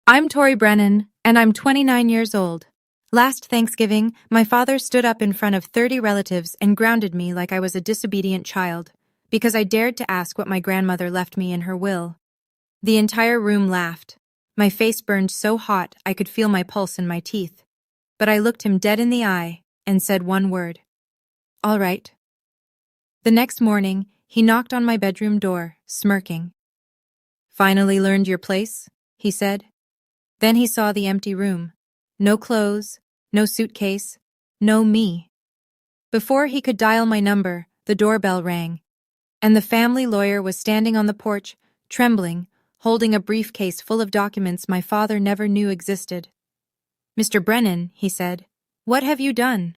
I'm Tori Brennan, and I'm 29 years old. Last Thanksgiving, my father stood up in front of 30 relatives and grounded me like I was a disobedient child, because I dared to ask what my grandmother left me in her will. The entire room laughed. My face burned so hot I could feel my pulse in my teeth. But I looked him dead in the eye and said one word. All right. The next morning, he knocked on my bedroom door, smirking. Finally learned your place? He said. Then he saw the empty room. No clothes, no suitcase, no me. Before he could dial my number, the doorbell rang, and the family lawyer was standing on the porch, trembling, holding a briefcase full of documents my father never knew existed. Mr. Brennan, he said, what have you done?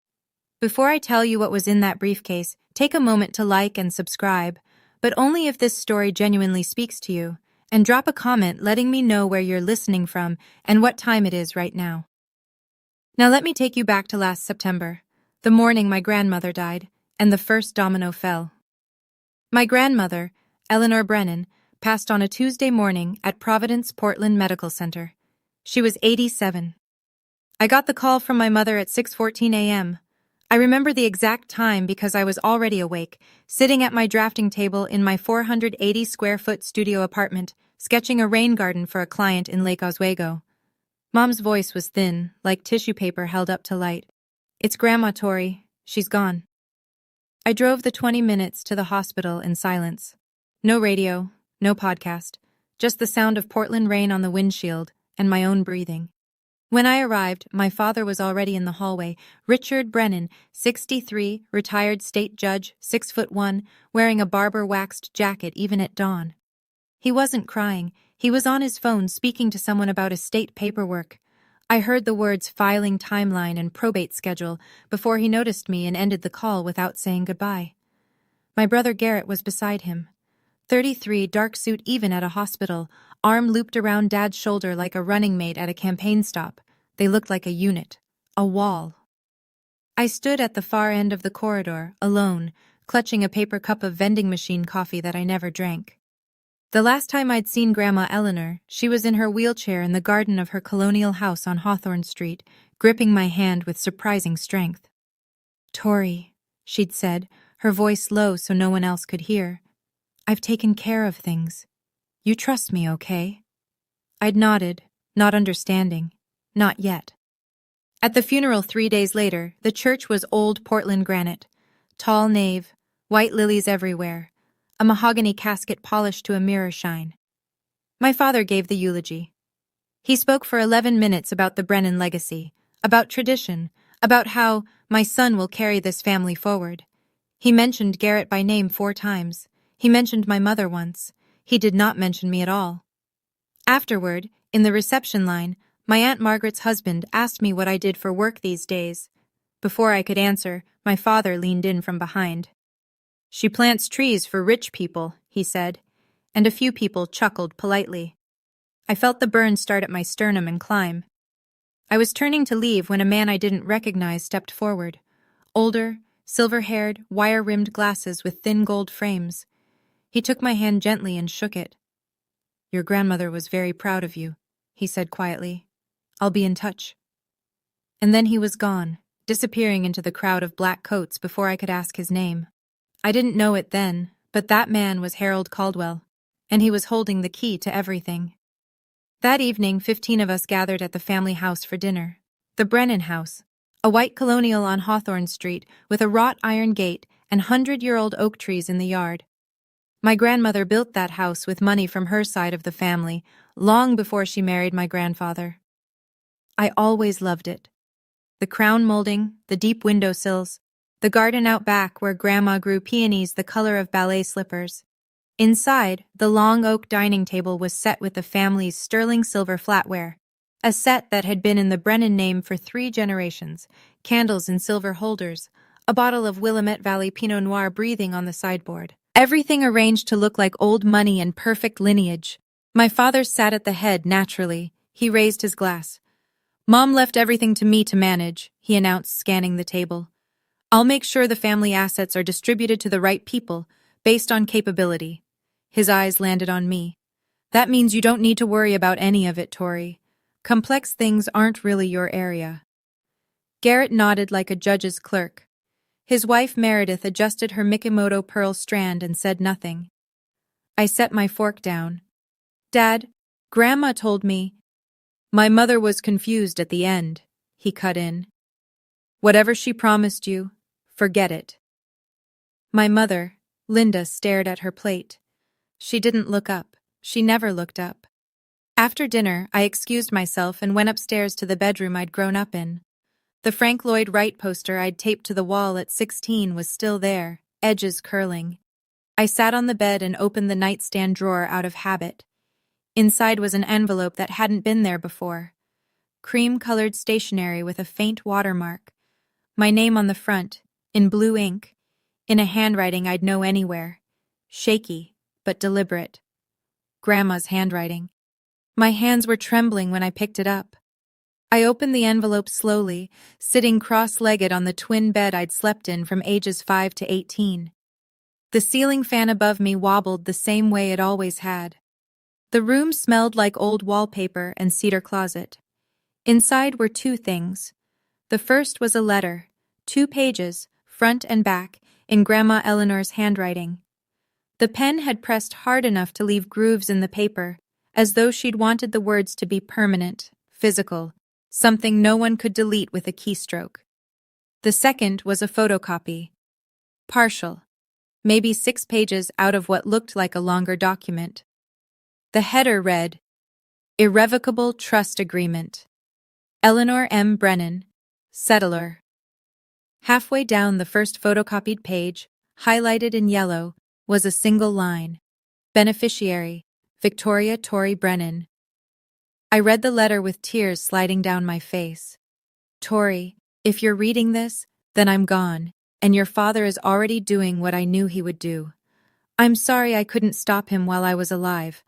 Before I tell you what was in that briefcase, take a moment to like and subscribe, but only if this story genuinely speaks to you, and drop a comment letting me know where you're listening from and what time it is right now. Now let me take you back to last September, the morning my grandmother died, and the first domino fell. My grandmother, Eleanor Brennan, passed on a Tuesday morning at Providence Portland Medical Center. She was 87. I got the call from my mother at 6:14 a.m. I remember the exact time because I was already awake, sitting at my drafting table in my 480-square-foot studio apartment, sketching a rain garden for a client in Lake Oswego. Mom's voice was thin, like tissue paper held up to light. It's Grandma, Tori. She's gone. I drove the 20 minutes to the hospital in silence. No radio, no podcast, just the sound of Portland rain on the windshield and my own breathing. When I arrived, my father was already in the hallway. Richard Brennan, 63, retired state judge, 6'1", wearing a barber-waxed jacket even at dawn. He wasn't crying. He was on his phone speaking to someone about estate paperwork. I heard the words filing timeline and probate schedule before he noticed me and ended the call without saying goodbye. My brother Garrett was beside him. 33, dark suit even at a hospital, arm looped around Dad's shoulder like a running mate at a campaign stop. They looked like a unit, a wall. I stood at the far end of the corridor, alone, clutching a paper cup of vending machine coffee that I never drank. The last time I'd seen Grandma Eleanor, she was in her wheelchair in the garden of her colonial house on Hawthorne Street, gripping my hand with surprising strength. Tori, she'd said, her voice low so no one else could hear. I've taken care of things. You trust me, okay? I'd nodded, not understanding. Not yet. At the funeral 3 days later, the church was old Portland granite. Tall nave, white lilies everywhere. A mahogany casket polished to a mirror shine. My father gave the eulogy. He spoke for 11 minutes about the Brennan legacy, about tradition, about how my son will carry this family forward. He mentioned Garrett by name 4 times. He mentioned my mother once. He did not mention me at all. Afterward, in the reception line, my Aunt Margaret's husband asked me what I did for work these days. Before I could answer, my father leaned in from behind. She plants trees for rich people, he said, and a few people chuckled politely. I felt the burn start at my sternum and climb. I was turning to leave when a man I didn't recognize stepped forward. Older, silver-haired, wire-rimmed glasses with thin gold frames. He took my hand gently and shook it. Your grandmother was very proud of you, he said quietly. I'll be in touch. And then he was gone, disappearing into the crowd of black coats before I could ask his name. I didn't know it then, but that man was Harold Caldwell, and he was holding the key to everything. That evening, 15 of us gathered at the family house for dinner. The Brennan house, a white colonial on Hawthorne Street with a wrought iron gate and 100-year-old oak trees in the yard. My grandmother built that house with money from her side of the family, long before she married my grandfather. I always loved it. The crown molding, the deep windowsills, the garden out back where Grandma grew peonies the color of ballet slippers. Inside, the long oak dining table was set with the family's sterling silver flatware, a set that had been in the Brennan name for 3 generations, candles in silver holders, a bottle of Willamette Valley Pinot Noir breathing on the sideboard. Everything arranged to look like old money and perfect lineage. My father sat at the head naturally. He raised his glass. Mom left everything to me to manage, he announced, scanning the table. I'll make sure the family assets are distributed to the right people, based on capability. His eyes landed on me. That means you don't need to worry about any of it, Tori. Complex things aren't really your area. Garrett nodded like a judge's clerk. His wife Meredith adjusted her Mikimoto pearl strand and said nothing. I set my fork down. Dad, Grandma told me. My mother was confused at the end, he cut in. Whatever she promised you, forget it. My mother, Linda, stared at her plate. She didn't look up. She never looked up. After dinner, I excused myself and went upstairs to the bedroom I'd grown up in. The Frank Lloyd Wright poster I'd taped to the wall at 16 was still there, edges curling. I sat on the bed and opened the nightstand drawer out of habit. Inside was an envelope that hadn't been there before. Cream-colored stationery with a faint watermark. My name on the front, in blue ink, in a handwriting I'd know anywhere. Shaky, but deliberate. Grandma's handwriting. My hands were trembling when I picked it up. I opened the envelope slowly, sitting cross-legged on the twin bed I'd slept in from ages 5 to 18. The ceiling fan above me wobbled the same way it always had. The room smelled like old wallpaper and cedar closet. Inside were two things. The first was a letter, 2 pages, front and back, in Grandma Eleanor's handwriting. The pen had pressed hard enough to leave grooves in the paper, as though she'd wanted the words to be permanent, physical, something no one could delete with a keystroke. The second was a photocopy. Partial. Maybe 6 pages out of what looked like a longer document. The header read, Irrevocable Trust Agreement. Eleanor M. Brennan, Settler. Halfway down the first photocopied page, highlighted in yellow, was a single line. Beneficiary, Victoria Torrey Brennan. I read the letter with tears sliding down my face. Torrey, if you're reading this, then I'm gone, and your father is already doing what I knew he would do. I'm sorry I couldn't stop him while I was alive.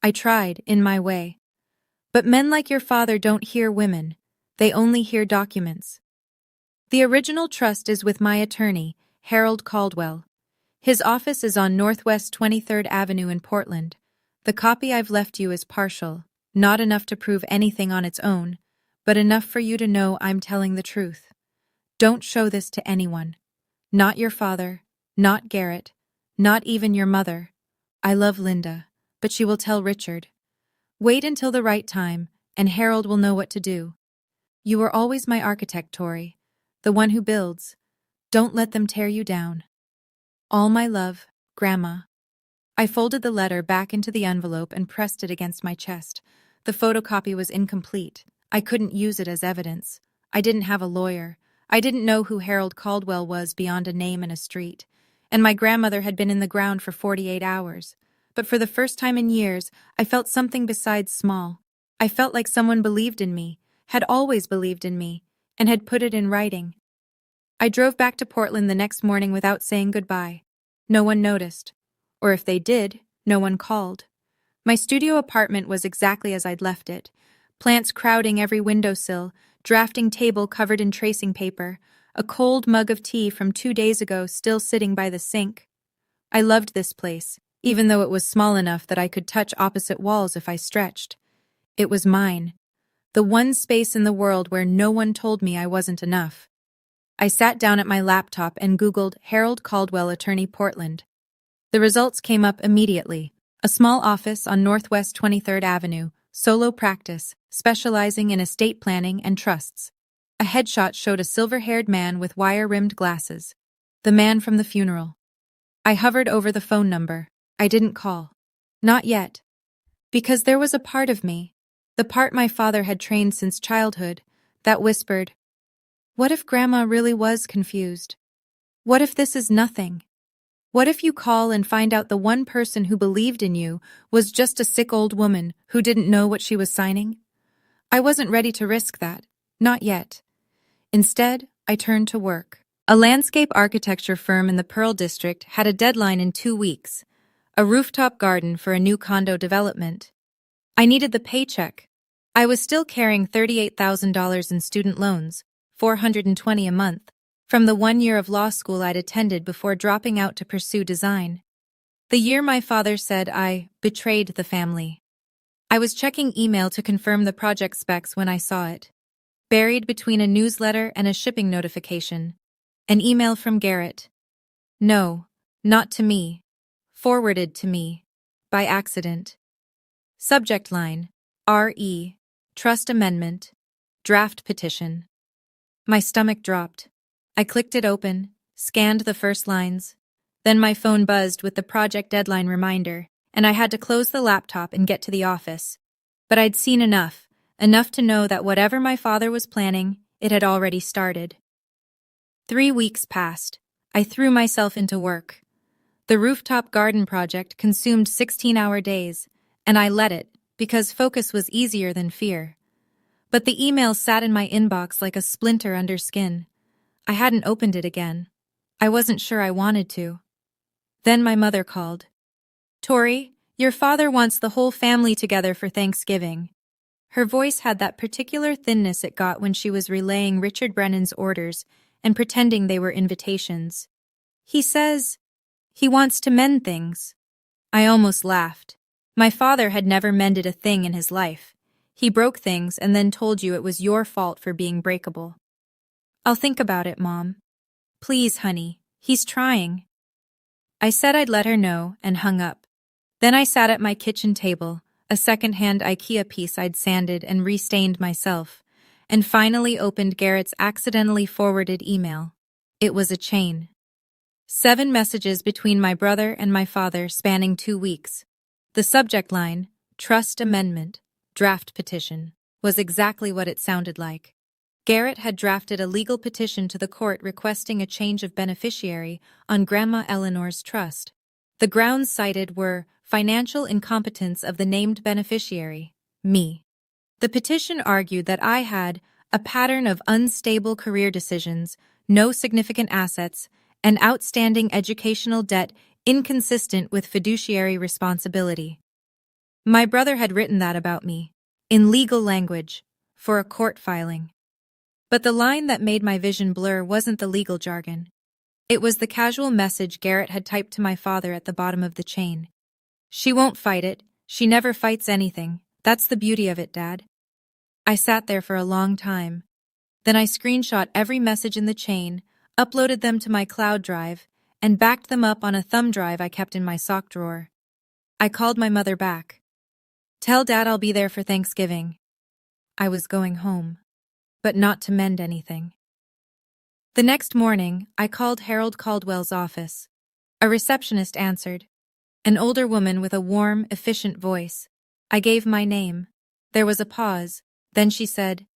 I tried, in my way. But men like your father don't hear women. They only hear documents. The original trust is with my attorney, Harold Caldwell. His office is on Northwest 23rd Avenue in Portland. The copy I've left you is partial, not enough to prove anything on its own, but enough for you to know I'm telling the truth. Don't show this to anyone. Not your father, not Garrett, not even your mother. I love Linda, but she will tell Richard. Wait until the right time, and Harold will know what to do. You are always my architect, Torrey, the one who builds. Don't let them tear you down. All my love, Grandma. I folded the letter back into the envelope and pressed it against my chest. The photocopy was incomplete. I couldn't use it as evidence. I didn't have a lawyer. I didn't know who Harold Caldwell was beyond a name and a street. And my grandmother had been in the ground for 48 hours. But for the first time in years, I felt something besides small. I felt like someone believed in me, had always believed in me, and had put it in writing. I drove back to Portland the next morning without saying goodbye. No one noticed. Or if they did, no one called. My studio apartment was exactly as I'd left it. Plants crowding every windowsill, drafting table covered in tracing paper, a cold mug of tea from 2 days ago still sitting by the sink. I loved this place, even though it was small enough that I could touch opposite walls if I stretched. It was mine. The one space in the world where no one told me I wasn't enough. I sat down at my laptop and Googled Harold Caldwell Attorney Portland. The results came up immediately. A small office on Northwest 23rd Avenue, solo practice, specializing in estate planning and trusts. A headshot showed a silver-haired man with wire-rimmed glasses. The man from the funeral. I hovered over the phone number. I didn't call. Not yet. Because there was a part of me, the part my father had trained since childhood, that whispered, what if Grandma really was confused? What if this is nothing? What if you call and find out the one person who believed in you was just a sick old woman who didn't know what she was signing? I wasn't ready to risk that. Not yet. Instead, I turned to work. A landscape architecture firm in the Pearl District had a deadline in 2 weeks. A rooftop garden for a new condo development. I needed the paycheck. I was still carrying $38,000 in student loans, $420 a month, from the 1 year of law school I'd attended before dropping out to pursue design. The year my father said I betrayed the family. I was checking email to confirm the project specs when I saw it. Buried between a newsletter and a shipping notification. An email from Garrett. No, not to me. Forwarded to me. By accident. Subject line. R.E. Trust Amendment. Draft Petition. My stomach dropped. I clicked it open, scanned the first lines. Then my phone buzzed with the project deadline reminder, and I had to close the laptop and get to the office. But I'd seen enough to know that whatever my father was planning, it had already started. 3 weeks passed. I threw myself into work. The rooftop garden project consumed 16-hour days, and I let it because focus was easier than fear. But the email sat in my inbox like a splinter under skin. I hadn't opened it again. I wasn't sure I wanted to. Then my mother called. "Tori, your father wants the whole family together for Thanksgiving." Her voice had that particular thinness it got when she was relaying Richard Brennan's orders and pretending they were invitations. "He says he wants to mend things." I almost laughed. My father had never mended a thing in his life. He broke things and then told you it was your fault for being breakable. "I'll think about it, Mom." "Please, honey, he's trying." I said I'd let her know and hung up. Then I sat at my kitchen table, a second-hand IKEA piece I'd sanded and restained myself, and finally opened Garrett's accidentally forwarded email. It was a chain. 7 messages between my brother and my father spanning 2 weeks. The subject line, Trust Amendment, Draft Petition, was exactly what it sounded like. Garrett had drafted a legal petition to the court requesting a change of beneficiary on Grandma Eleanor's trust. The grounds cited were financial incompetence of the named beneficiary, me. The petition argued that I had a pattern of unstable career decisions, no significant assets, and outstanding educational debt inconsistent with fiduciary responsibility. My brother had written that about me, in legal language, for a court filing. But the line that made my vision blur wasn't the legal jargon. It was the casual message Garrett had typed to my father at the bottom of the chain. "She won't fight it. She never fights anything. That's the beauty of it, Dad." I sat there for a long time. Then I screenshot every message in the chain, uploaded them to my cloud drive, and backed them up on a thumb drive I kept in my sock drawer. I called my mother back. "Tell Dad I'll be there for Thanksgiving." I was going home, but not to mend anything. The next morning, I called Harold Caldwell's office. A receptionist answered. An older woman with a warm, efficient voice. I gave my name. There was a pause. Then she said,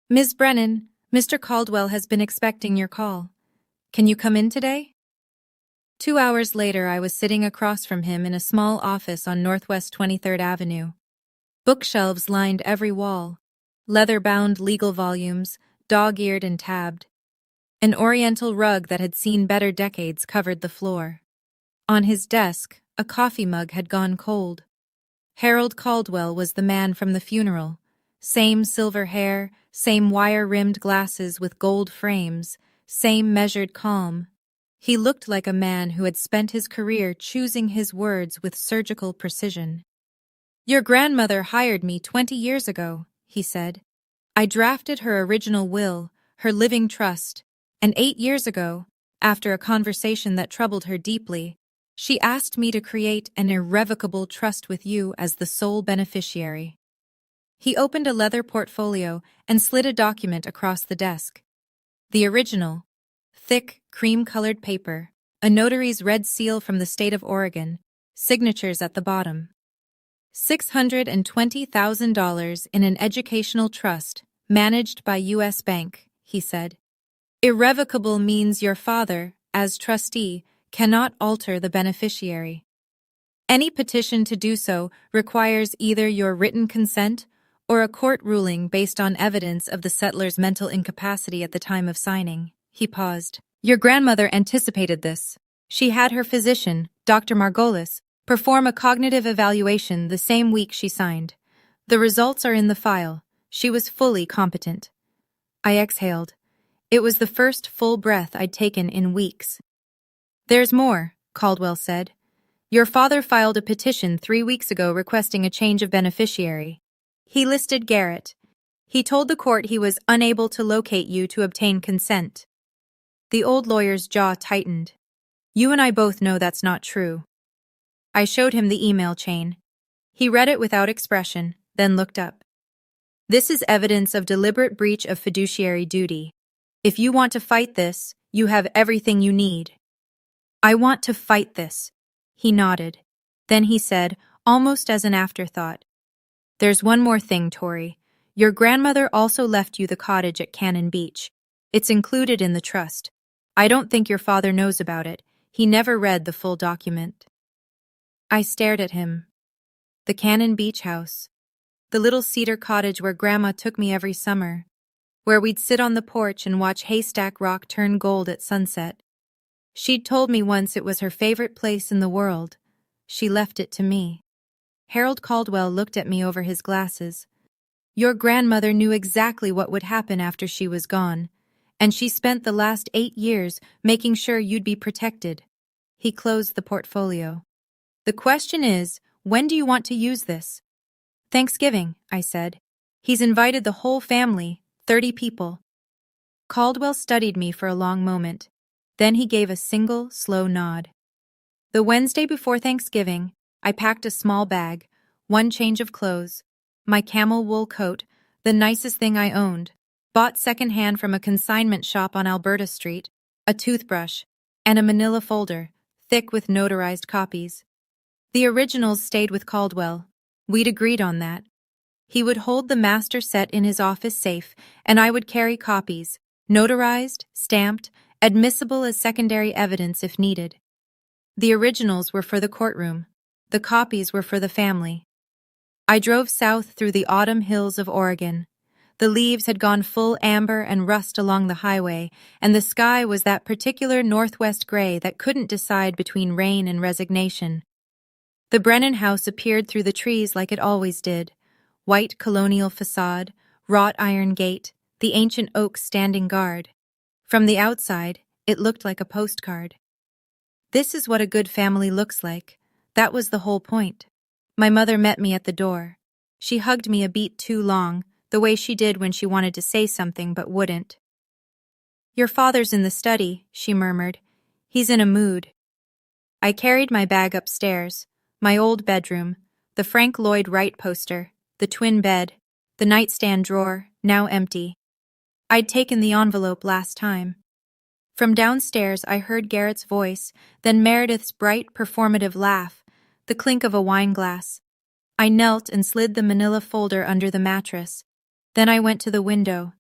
"Ms. Brennan, Mr. Caldwell has been expecting your call. Can you come in today?" 2 hours later, I was sitting across from him in a small office on Northwest 23rd Avenue. Bookshelves lined every wall. Leather-bound legal volumes, dog-eared and tabbed. An oriental rug that had seen better decades covered the floor. On his desk, a coffee mug had gone cold. Harold Caldwell was the man from the funeral. Same silver hair, same wire-rimmed glasses with gold frames, same measured calm. He looked like a man who had spent his career choosing his words with surgical precision. "Your grandmother hired me 20 years ago," he said. "I drafted her original will, her living trust, and 8 years ago, after a conversation that troubled her deeply, she asked me to create an irrevocable trust with you as the sole beneficiary." He opened a leather portfolio and slid a document across the desk. The original, thick, cream-colored paper, a notary's red seal from the state of Oregon, signatures at the bottom. $620,000 in an educational trust, managed by U.S. Bank, he said. Irrevocable means your father, as trustee, cannot alter the beneficiary. Any petition to do so requires either your written consent or a court ruling based on evidence of the settler's mental incapacity at the time of signing. He paused. Your grandmother anticipated this. She had her physician, Dr. Margolis, perform a cognitive evaluation the same week she signed. The results are in the file. She was fully competent. I exhaled. It was the first full breath I'd taken in weeks. There's more, Caldwell said. Your father filed a petition 3 weeks ago requesting a change of beneficiary. He listed Garrett. He told the court he was unable to locate you to obtain consent. The old lawyer's jaw tightened. You and I both know that's not true. I showed him the email chain. He read it without expression, then looked up. This is evidence of deliberate breach of fiduciary duty. If you want to fight this, you have everything you need. I want to fight this. He nodded. Then he said, almost as an afterthought, there's one more thing, Tori. Your grandmother also left you the cottage at Cannon Beach. It's included in the trust. I don't think your father knows about it. He never read the full document. I stared at him. The Cannon Beach house. The little cedar cottage where Grandma took me every summer. Where we'd sit on the porch and watch Haystack Rock turn gold at sunset. She'd told me once it was her favorite place in the world. She left it to me. Harold Caldwell looked at me over his glasses. Your grandmother knew exactly what would happen after she was gone, and she spent the last 8 years making sure you'd be protected. He closed the portfolio. The question is, when do you want to use this? Thanksgiving, I said. He's invited the whole family, 30 people. Caldwell studied me for a long moment. Then he gave a single, slow nod. The Wednesday before Thanksgiving, I packed a small bag, one change of clothes, my camel wool coat, the nicest thing I owned, bought secondhand from a consignment shop on Alberta Street, a toothbrush, and a manila folder, thick with notarized copies. The originals stayed with Caldwell. We'd agreed on that. He would hold the master set in his office safe, and I would carry copies, notarized, stamped, admissible as secondary evidence if needed. The originals were for the courtroom. The copies were for the family. I drove south through the autumn hills of Oregon. The leaves had gone full amber and rust along the highway, and the sky was that particular northwest gray that couldn't decide between rain and resignation. The Brennan house appeared through the trees like it always did. White colonial facade, wrought iron gate, the ancient oak standing guard. From the outside, it looked like a postcard. This is what a good family looks like. That was the whole point. My mother met me at the door. She hugged me a beat too long, the way she did when she wanted to say something but wouldn't. Your father's in the study, she murmured. He's in a mood. I carried my bag upstairs. My old bedroom, the Frank Lloyd Wright poster, the twin bed, the nightstand drawer, now empty. I'd taken the envelope last time. From downstairs I heard Garrett's voice, then Meredith's bright, performative laugh, the clink of a wine glass. I knelt and slid the manila folder under the mattress. Then I went to the window.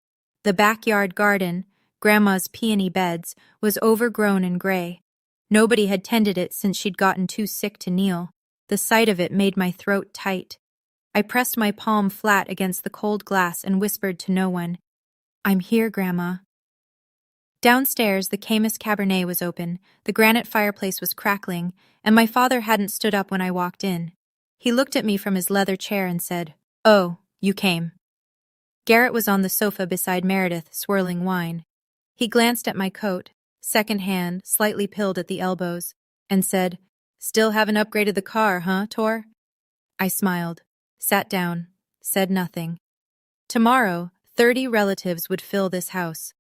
The backyard garden, Grandma's peony beds, was overgrown and gray. Nobody had tended it since she'd gotten too sick to kneel. The sight of it made my throat tight. I pressed my palm flat against the cold glass and whispered to no one, I'm here, Grandma. Downstairs, the Camus Cabernet was open, the granite fireplace was crackling, and my father hadn't stood up when I walked in. He looked at me from his leather chair and said, Oh, you came. Garrett was on the sofa beside Meredith, swirling wine. He glanced at my coat, second-hand, slightly pilled at the elbows, and said, Still haven't upgraded the car, huh, Tor? I smiled, sat down, said nothing. Tomorrow, 30 relatives would fill this house.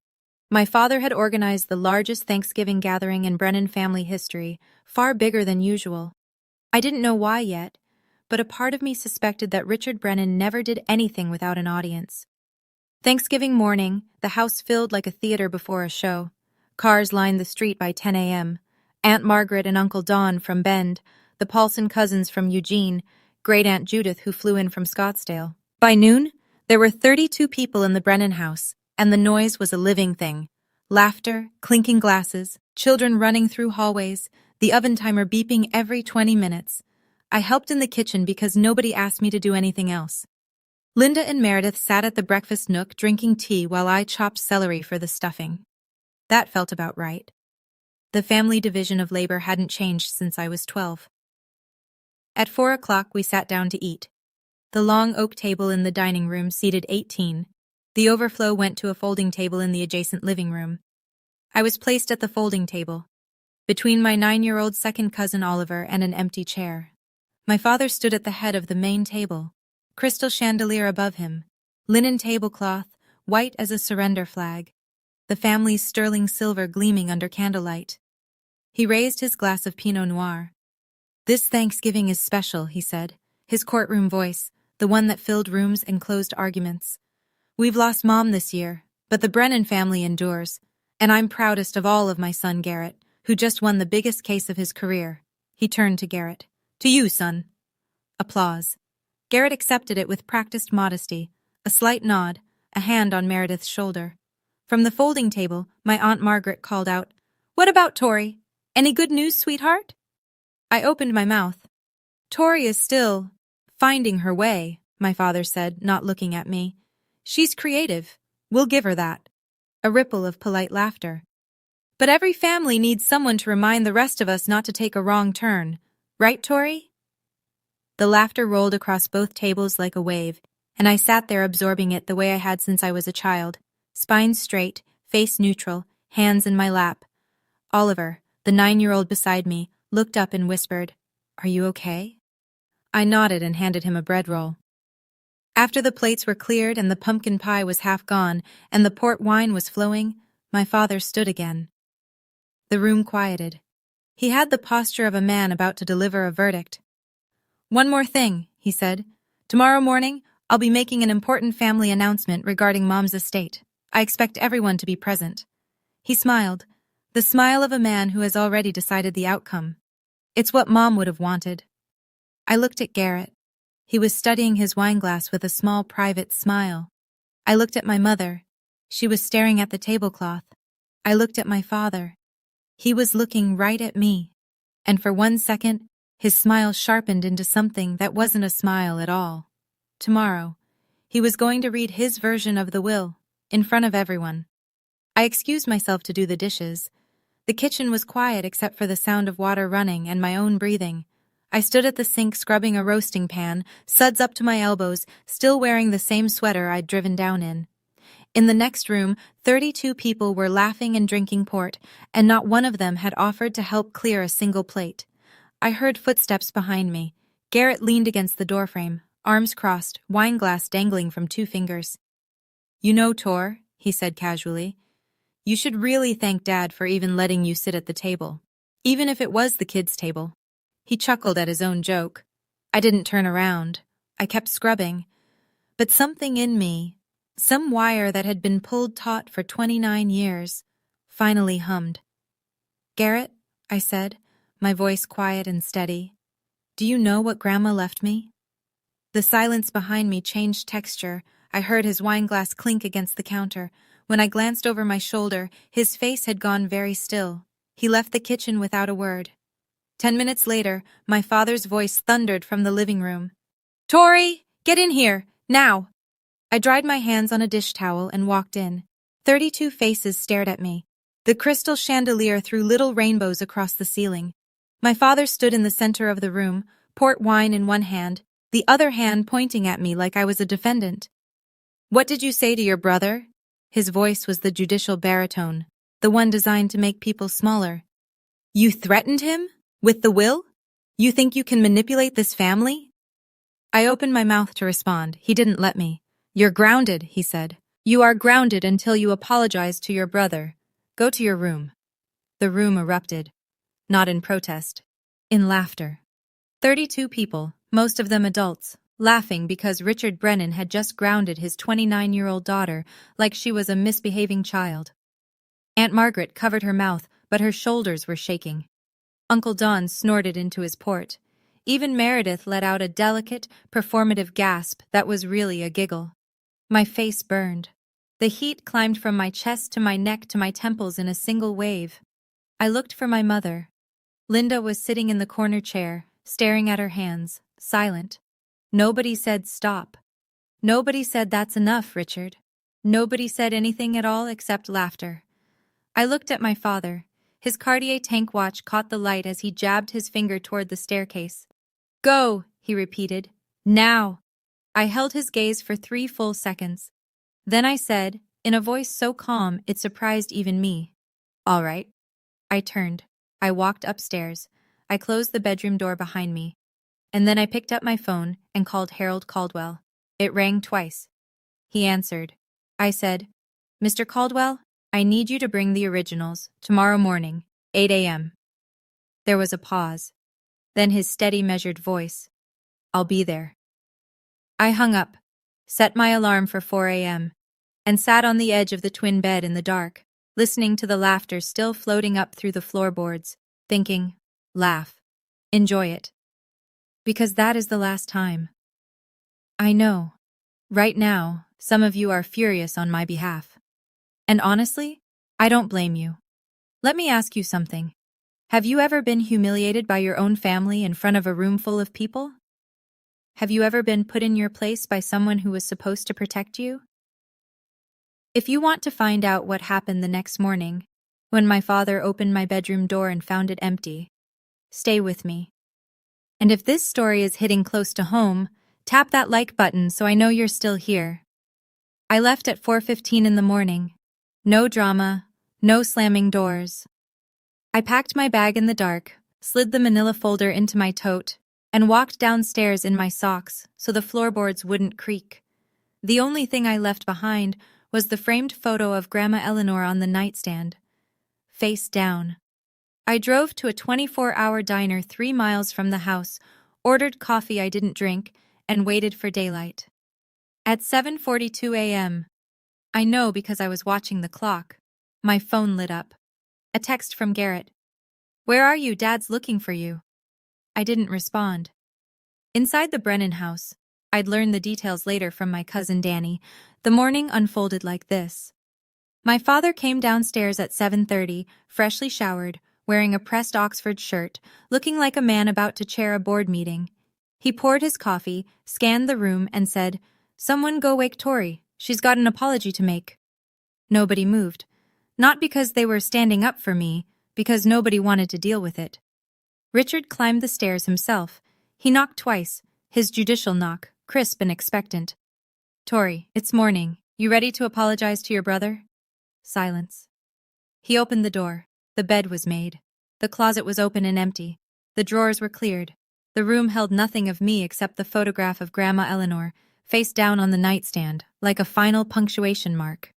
My father had organized the largest Thanksgiving gathering in Brennan family history, far bigger than usual. I didn't know why yet, but a part of me suspected that Richard Brennan never did anything without an audience. Thanksgiving morning, the house filled like a theater before a show. Cars lined the street by 10 a.m. Aunt Margaret and Uncle Don from Bend, the Paulson cousins from Eugene, Great-Aunt Judith who flew in from Scottsdale. By noon, there were 32 people in the Brennan house, and the noise was a living thing. Laughter, clinking glasses, children running through hallways, the oven timer beeping every 20 minutes. I helped in the kitchen because nobody asked me to do anything else. Linda and Meredith sat at the breakfast nook drinking tea while I chopped celery for the stuffing. That felt about right. The family division of labor hadn't changed since I was 12. At 4 o'clock, we sat down to eat. The long oak table in the dining room seated 18. The overflow went to a folding table in the adjacent living room. I was placed at the folding table. between my 9-year-old second cousin Oliver and an empty chair. My father stood at the head of the main table, crystal chandelier above him, linen tablecloth, white as a surrender flag, the family's sterling silver gleaming under candlelight. He raised his glass of Pinot Noir. "This Thanksgiving is special," he said, his courtroom voice, the one that filled rooms and closed arguments. "We've lost Mom this year, but the Brennan family endures, and I'm proudest of all of my son Garrett, who just won the biggest case of his career." He turned to Garrett. "To you, son." Applause. Garrett accepted it with practiced modesty, a slight nod, a hand on Meredith's shoulder. From the folding table, my Aunt Margaret called out, "What about Tori? Any good news, sweetheart?" I opened my mouth. "Tori is still finding her way," my father said, not looking at me. "She's creative. We'll give her that." A ripple of polite laughter. "But every family needs someone to remind the rest of us not to take a wrong turn. Right, Tori?" The laughter rolled across both tables like a wave, and I sat there absorbing it the way I had since I was a child. Spine straight, face neutral, hands in my lap. Oliver, the 9-year-old beside me, looked up and whispered, "Are you okay?" I nodded and handed him a bread roll. After the plates were cleared and the pumpkin pie was half gone and the port wine was flowing, my father stood again. The room quieted. He had the posture of a man about to deliver a verdict. "One more thing," he said. "Tomorrow morning, I'll be making an important family announcement regarding Mom's estate. I expect everyone to be present." He smiled, the smile of a man who has already decided the outcome. It's what Mom would have wanted. I looked at Garrett. He was studying his wineglass with a small private smile. I looked at my mother. She was staring at the tablecloth. I looked at my father. He was looking right at me. And for 1 second, his smile sharpened into something that wasn't a smile at all. Tomorrow, he was going to read his version of the will, in front of everyone. I excused myself to do the dishes. The kitchen was quiet except for the sound of water running and my own breathing. I stood at the sink scrubbing a roasting pan, suds up to my elbows, still wearing the same sweater I'd driven down in. In the next room, 32 people were laughing and drinking port, and not one of them had offered to help clear a single plate. I heard footsteps behind me. Garrett leaned against the doorframe, arms crossed, wineglass dangling from 2 fingers. "You know, Tor," he said casually, "you should really thank Dad for even letting you sit at the table, even if it was the kids' table." He chuckled at his own joke. I didn't turn around. I kept scrubbing. But something in me, some wire that had been pulled taut for 29 years, finally hummed. "Garrett," I said, my voice quiet and steady, "do you know what Grandma left me?" The silence behind me changed texture. I heard his wineglass clink against the counter. When I glanced over my shoulder, his face had gone very still. He left the kitchen without a word. 10 minutes later, my father's voice thundered from the living room. "Tori, get in here, now!" I dried my hands on a dish towel and walked in. 32 faces stared at me. The crystal chandelier threw little rainbows across the ceiling. My father stood in the center of the room, port wine in one hand, the other hand pointing at me like I was a defendant. "What did you say to your brother?" His voice was the judicial baritone, the one designed to make people smaller. "You threatened him? With the will? You think you can manipulate this family?" I opened my mouth to respond. He didn't let me. "You're grounded," he said. "You are grounded until you apologize to your brother. Go to your room." The room erupted. Not in protest. In laughter. 32 people, most of them adults, laughing because Richard Brennan had just grounded his 29-year-old daughter like she was a misbehaving child. Aunt Margaret covered her mouth, but her shoulders were shaking. Uncle Don snorted into his port. Even Meredith let out a delicate, performative gasp that was really a giggle. My face burned. The heat climbed from my chest to my neck to my temples in a single wave. I looked for my mother. Linda was sitting in the corner chair, staring at her hands, silent. Nobody said stop. Nobody said that's enough, Richard. Nobody said anything at all except laughter. I looked at my father. His Cartier tank watch caught the light as he jabbed his finger toward the staircase. "Go," he repeated. "Now." I held his gaze for 3 full seconds. Then I said, in a voice so calm it surprised even me, "All right." I turned. I walked upstairs. I closed the bedroom door behind me. And then I picked up my phone and called Harold Caldwell. It rang twice. He answered. I said, "Mr. Caldwell, I need you to bring the originals, tomorrow morning, 8 a.m. There was a pause. Then his steady, measured voice. "I'll be there." I hung up, set my alarm for 4 a.m., and sat on the edge of the twin bed in the dark, listening to the laughter still floating up through the floorboards, thinking, laugh, enjoy it. Because that is the last time. I know. Right now, some of you are furious on my behalf. And honestly, I don't blame you. Let me ask you something. Have you ever been humiliated by your own family in front of a room full of people? Have you ever been put in your place by someone who was supposed to protect you? If you want to find out what happened the next morning, when my father opened my bedroom door and found it empty, stay with me. And if this story is hitting close to home, tap that like button so I know you're still here. I left at 4:15 in the morning. No drama, no slamming doors. I packed my bag in the dark, slid the manila folder into my tote, and walked downstairs in my socks so the floorboards wouldn't creak. The only thing I left behind was the framed photo of Grandma Eleanor on the nightstand, face down. I drove to a 24-hour diner 3 miles from the house, ordered coffee I didn't drink, and waited for daylight. At 7:42 a.m., I know because I was watching the clock, my phone lit up. A text from Garrett. "Where are you? Dad's looking for you." I didn't respond. Inside the Brennan house, I'd learn the details later from my cousin Danny, the morning unfolded like this. My father came downstairs at 7:30, freshly showered, wearing a pressed Oxford shirt, looking like a man about to chair a board meeting. He poured his coffee, scanned the room, and said, "Someone go wake Tori. She's got an apology to make." Nobody moved. Not because they were standing up for me, because nobody wanted to deal with it. Richard climbed the stairs himself. He knocked twice, his judicial knock, crisp and expectant. "Tori, it's morning. You ready to apologize to your brother?" Silence. He opened the door. The bed was made. The closet was open and empty. The drawers were cleared. The room held nothing of me except the photograph of Grandma Eleanor, face down on the nightstand, like a final punctuation mark.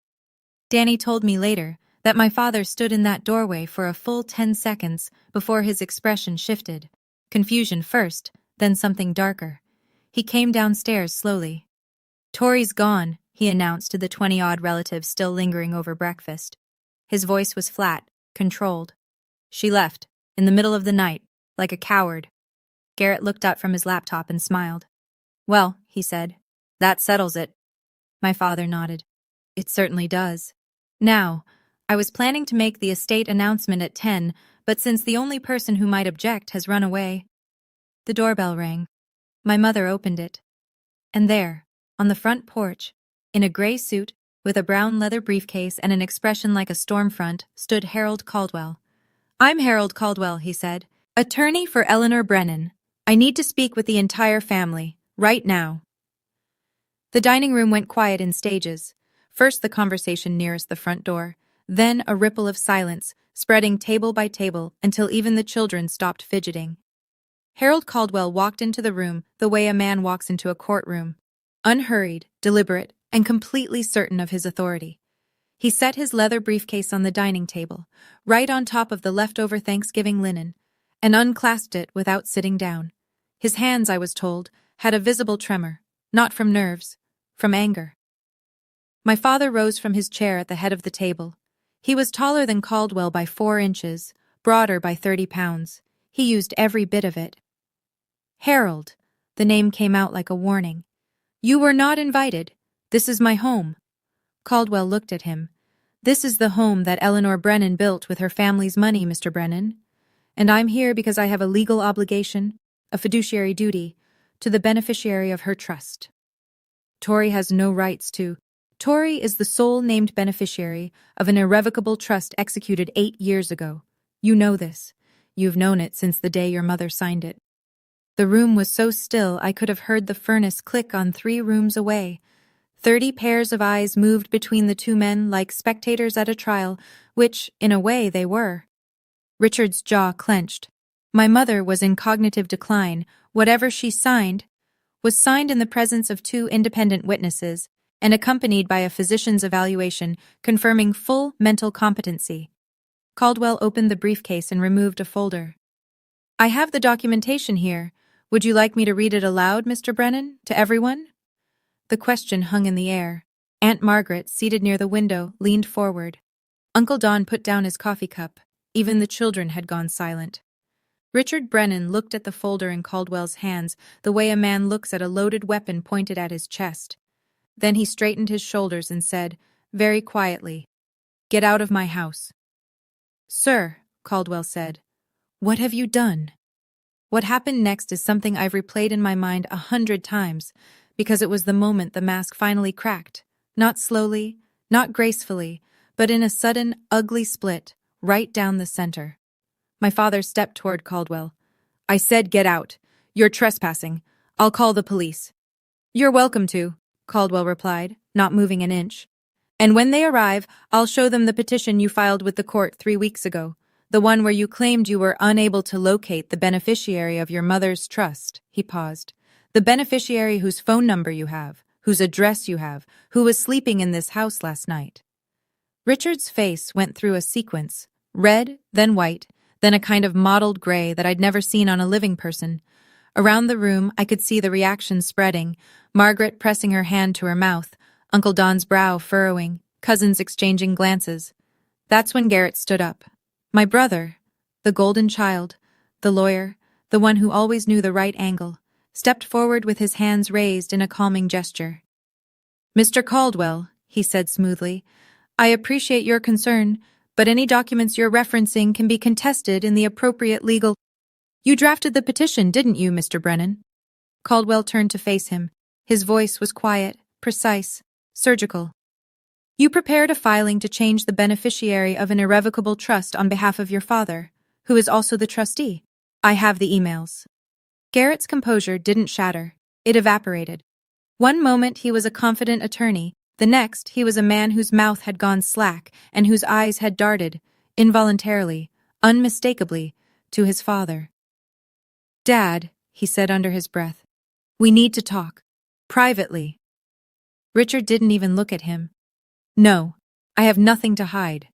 Danny told me later that my father stood in that doorway for a full 10 seconds before his expression shifted. Confusion first, then something darker. He came downstairs slowly. "Tori's gone," he announced to the 20-odd relatives still lingering over breakfast. His voice was flat, controlled. "She left, in the middle of the night, like a coward." Garrett looked up from his laptop and smiled. "Well," he said, "that settles it." My father nodded. "It certainly does. Now, I was planning to make the estate announcement at 10, but since the only person who might object has run away..." The doorbell rang. My mother opened it. And there, on the front porch, in a gray suit, with a brown leather briefcase and an expression like a storm front, stood Harold Caldwell. "I'm Harold Caldwell," he said, "attorney for Eleanor Brennan. I need to speak with the entire family, right now." The dining room went quiet in stages. First the conversation nearest the front door, then a ripple of silence, spreading table by table until even the children stopped fidgeting. Harold Caldwell walked into the room the way a man walks into a courtroom, unhurried, deliberate, and completely certain of his authority. He set his leather briefcase on the dining table, right on top of the leftover Thanksgiving linen, and unclasped it without sitting down. His hands, I was told, had a visible tremor, not from nerves, from anger. My father rose from his chair at the head of the table. He was taller than Caldwell by 4 inches, broader by 30 pounds. He used every bit of it. "Harold," the name came out like a warning. "You were not invited. This is my home." Caldwell looked at him. "This is the home that Eleanor Brennan built with her family's money, Mr. Brennan. And I'm here because I have a legal obligation, a fiduciary duty, to the beneficiary of her trust. Tori has no rights to... Tori is the sole named beneficiary of an irrevocable trust executed 8 years ago. You know this. You've known it since the day your mother signed it." The room was so still I could have heard the furnace click on 3 rooms away. 30 pairs of eyes moved between the two men like spectators at a trial, which, in a way, they were. Richard's jaw clenched. My mother was in cognitive decline. Whatever she signed was signed in the presence of two independent witnesses and accompanied by a physician's evaluation confirming full mental competency. Caldwell opened the briefcase and removed a folder. I have the documentation here. Would you like me to read it aloud, Mr. Brennan, to everyone? The question hung in the air. Aunt Margaret, seated near the window, leaned forward. Uncle Don put down his coffee cup. Even the children had gone silent. Richard Brennan looked at the folder in Caldwell's hands the way a man looks at a loaded weapon pointed at his chest. Then he straightened his shoulders and said, very quietly, "Get out of my house." "Sir," Caldwell said, "what have you done?" What happened next is something I've replayed in my mind 100 times, because it was the moment the mask finally cracked. Not slowly, not gracefully, but in a sudden, ugly split, right down the center. My father stepped toward Caldwell. "I said get out. You're trespassing. I'll call the police." "You're welcome to," Caldwell replied, not moving an inch. "And when they arrive, I'll show them the petition you filed with the court 3 weeks ago, the one where you claimed you were unable to locate the beneficiary of your mother's trust." He paused. "The beneficiary whose phone number you have, whose address you have, who was sleeping in this house last night." Richard's face went through a sequence, red, then white, then a kind of mottled gray that I'd never seen on a living person. Around the room, I could see the reaction spreading, Margaret pressing her hand to her mouth, Uncle Don's brow furrowing, cousins exchanging glances. That's when Garrett stood up. My brother, the golden child, the lawyer, the one who always knew the right angle, stepped forward with his hands raised in a calming gesture. "Mr. Caldwell," he said smoothly, "I appreciate your concern, but any documents you're referencing can be contested in the appropriate legal—" "You drafted the petition, didn't you, Mr. Brennan?" Caldwell turned to face him. His voice was quiet, precise, surgical. "You prepared a filing to change the beneficiary of an irrevocable trust on behalf of your father, who is also the trustee. I have the emails." Garrett's composure didn't shatter. It evaporated. One moment he was a confident attorney, the next he was a man whose mouth had gone slack and whose eyes had darted, involuntarily, unmistakably, to his father. "Dad," he said under his breath, "we need to talk. Privately." Richard didn't even look at him. "No, I have nothing to hide."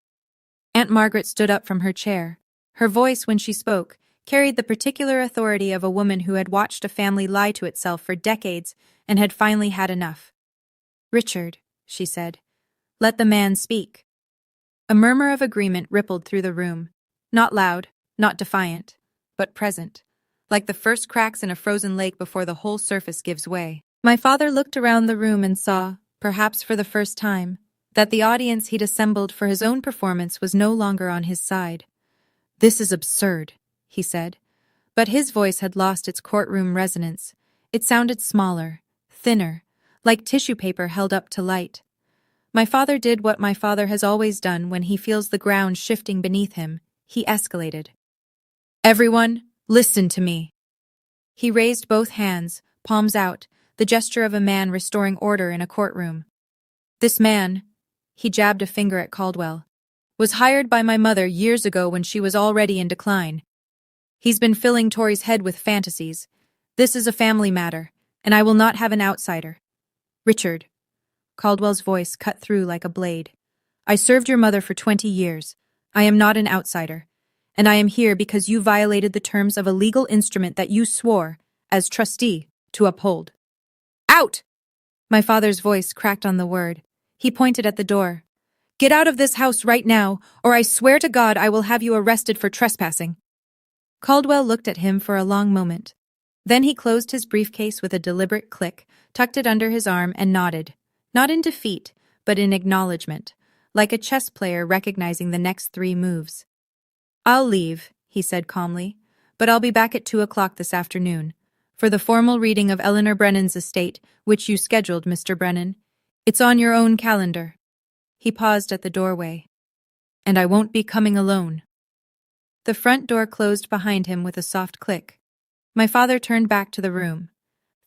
Aunt Margaret stood up from her chair. Her voice, when she spoke, carried the particular authority of a woman who had watched a family lie to itself for decades and had finally had enough. "Richard," she said, "let the man speak." A murmur of agreement rippled through the room. Not loud, not defiant, but present, like the first cracks in a frozen lake before the whole surface gives way. My father looked around the room and saw, perhaps for the first time, that the audience he'd assembled for his own performance was no longer on his side. "This is absurd," he said. But his voice had lost its courtroom resonance. It sounded smaller, thinner, like tissue paper held up to light. My father did what my father has always done when he feels the ground shifting beneath him. He escalated. "Everyone, listen to me." He raised both hands, palms out, the gesture of a man restoring order in a courtroom. "This man," he jabbed a finger at Caldwell, "was hired by my mother years ago when she was already in decline. He's been filling Tori's head with fantasies. This is a family matter, and I will not have an outsider. Richard," Caldwell's voice cut through like a blade, "I served your mother for 20 years. I am not an outsider, and I am here because you violated the terms of a legal instrument that you swore, as trustee, to uphold." "Out!" My father's voice cracked on the word. He pointed at the door. "Get out of this house right now, or I swear to God I will have you arrested for trespassing." Caldwell looked at him for a long moment. Then he closed his briefcase with a deliberate click, tucked it under his arm, and nodded. Not in defeat, but in acknowledgement, like a chess player recognizing the next 3 moves. "I'll leave," he said calmly, "but I'll be back at 2 o'clock this afternoon for the formal reading of Eleanor Brennan's estate, which you scheduled, Mr. Brennan. It's on your own calendar." He paused at the doorway. "And I won't be coming alone." The front door closed behind him with a soft click. My father turned back to the room.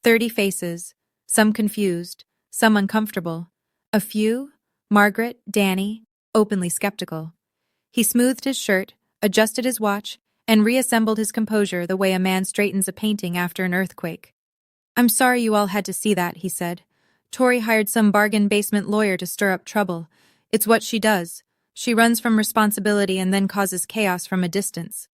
30 faces, some confused, some uncomfortable. A few, Margaret, Danny, openly skeptical. He smoothed his shirt, adjusted his watch, and reassembled his composure the way a man straightens a painting after an earthquake. "I'm sorry you all had to see that," he said. "Tori hired some bargain basement lawyer to stir up trouble. It's what she does. She runs from responsibility and then causes chaos from a distance."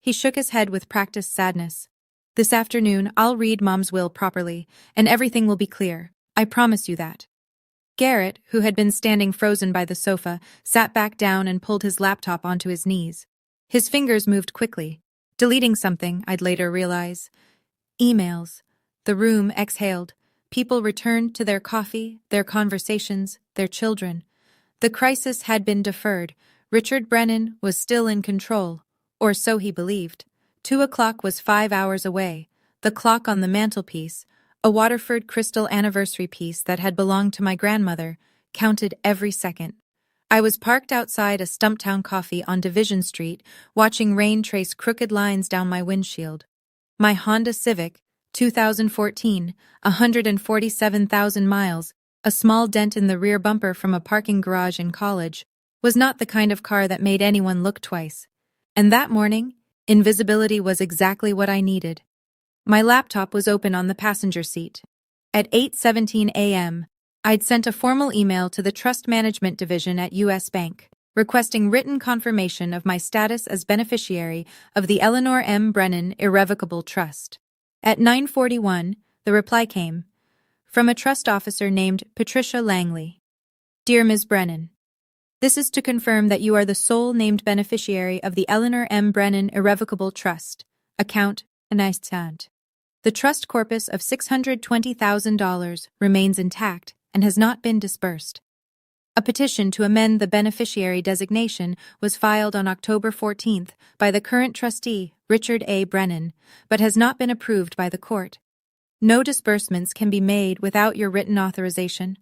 He shook his head with practiced sadness. "This afternoon, I'll read Mom's will properly, and everything will be clear. I promise you that." Garrett, who had been standing frozen by the sofa, sat back down and pulled his laptop onto his knees. His fingers moved quickly, deleting something, I'd later realize. Emails. The room exhaled. People returned to their coffee, their conversations, their children. The crisis had been deferred. Richard Brennan was still in control, or so he believed. 2 o'clock was 5 hours away. The clock on the mantelpiece, a Waterford crystal anniversary piece that had belonged to my grandmother, counted every second. I was parked outside a Stumptown Coffee on Division Street, watching rain trace crooked lines down my windshield. My Honda Civic, 2014, 147,000 miles, a small dent in the rear bumper from a parking garage in college, was not the kind of car that made anyone look twice. And that morning, invisibility was exactly what I needed. My laptop was open on the passenger seat. At 8:17 a.m., I'd sent a formal email to the Trust Management Division at U.S. Bank, requesting written confirmation of my status as beneficiary of the Eleanor M. Brennan Irrevocable Trust. At 9:41, the reply came, from a trust officer named Patricia Langley. "Dear Ms. Brennan, this is to confirm that you are the sole named beneficiary of the Eleanor M. Brennan Irrevocable Trust, account Anastant. The trust corpus of $620,000 remains intact and has not been disbursed. A petition to amend the beneficiary designation was filed on October 14th by the current trustee, Richard A. Brennan, but has not been approved by the court. No disbursements can be made without your written authorization.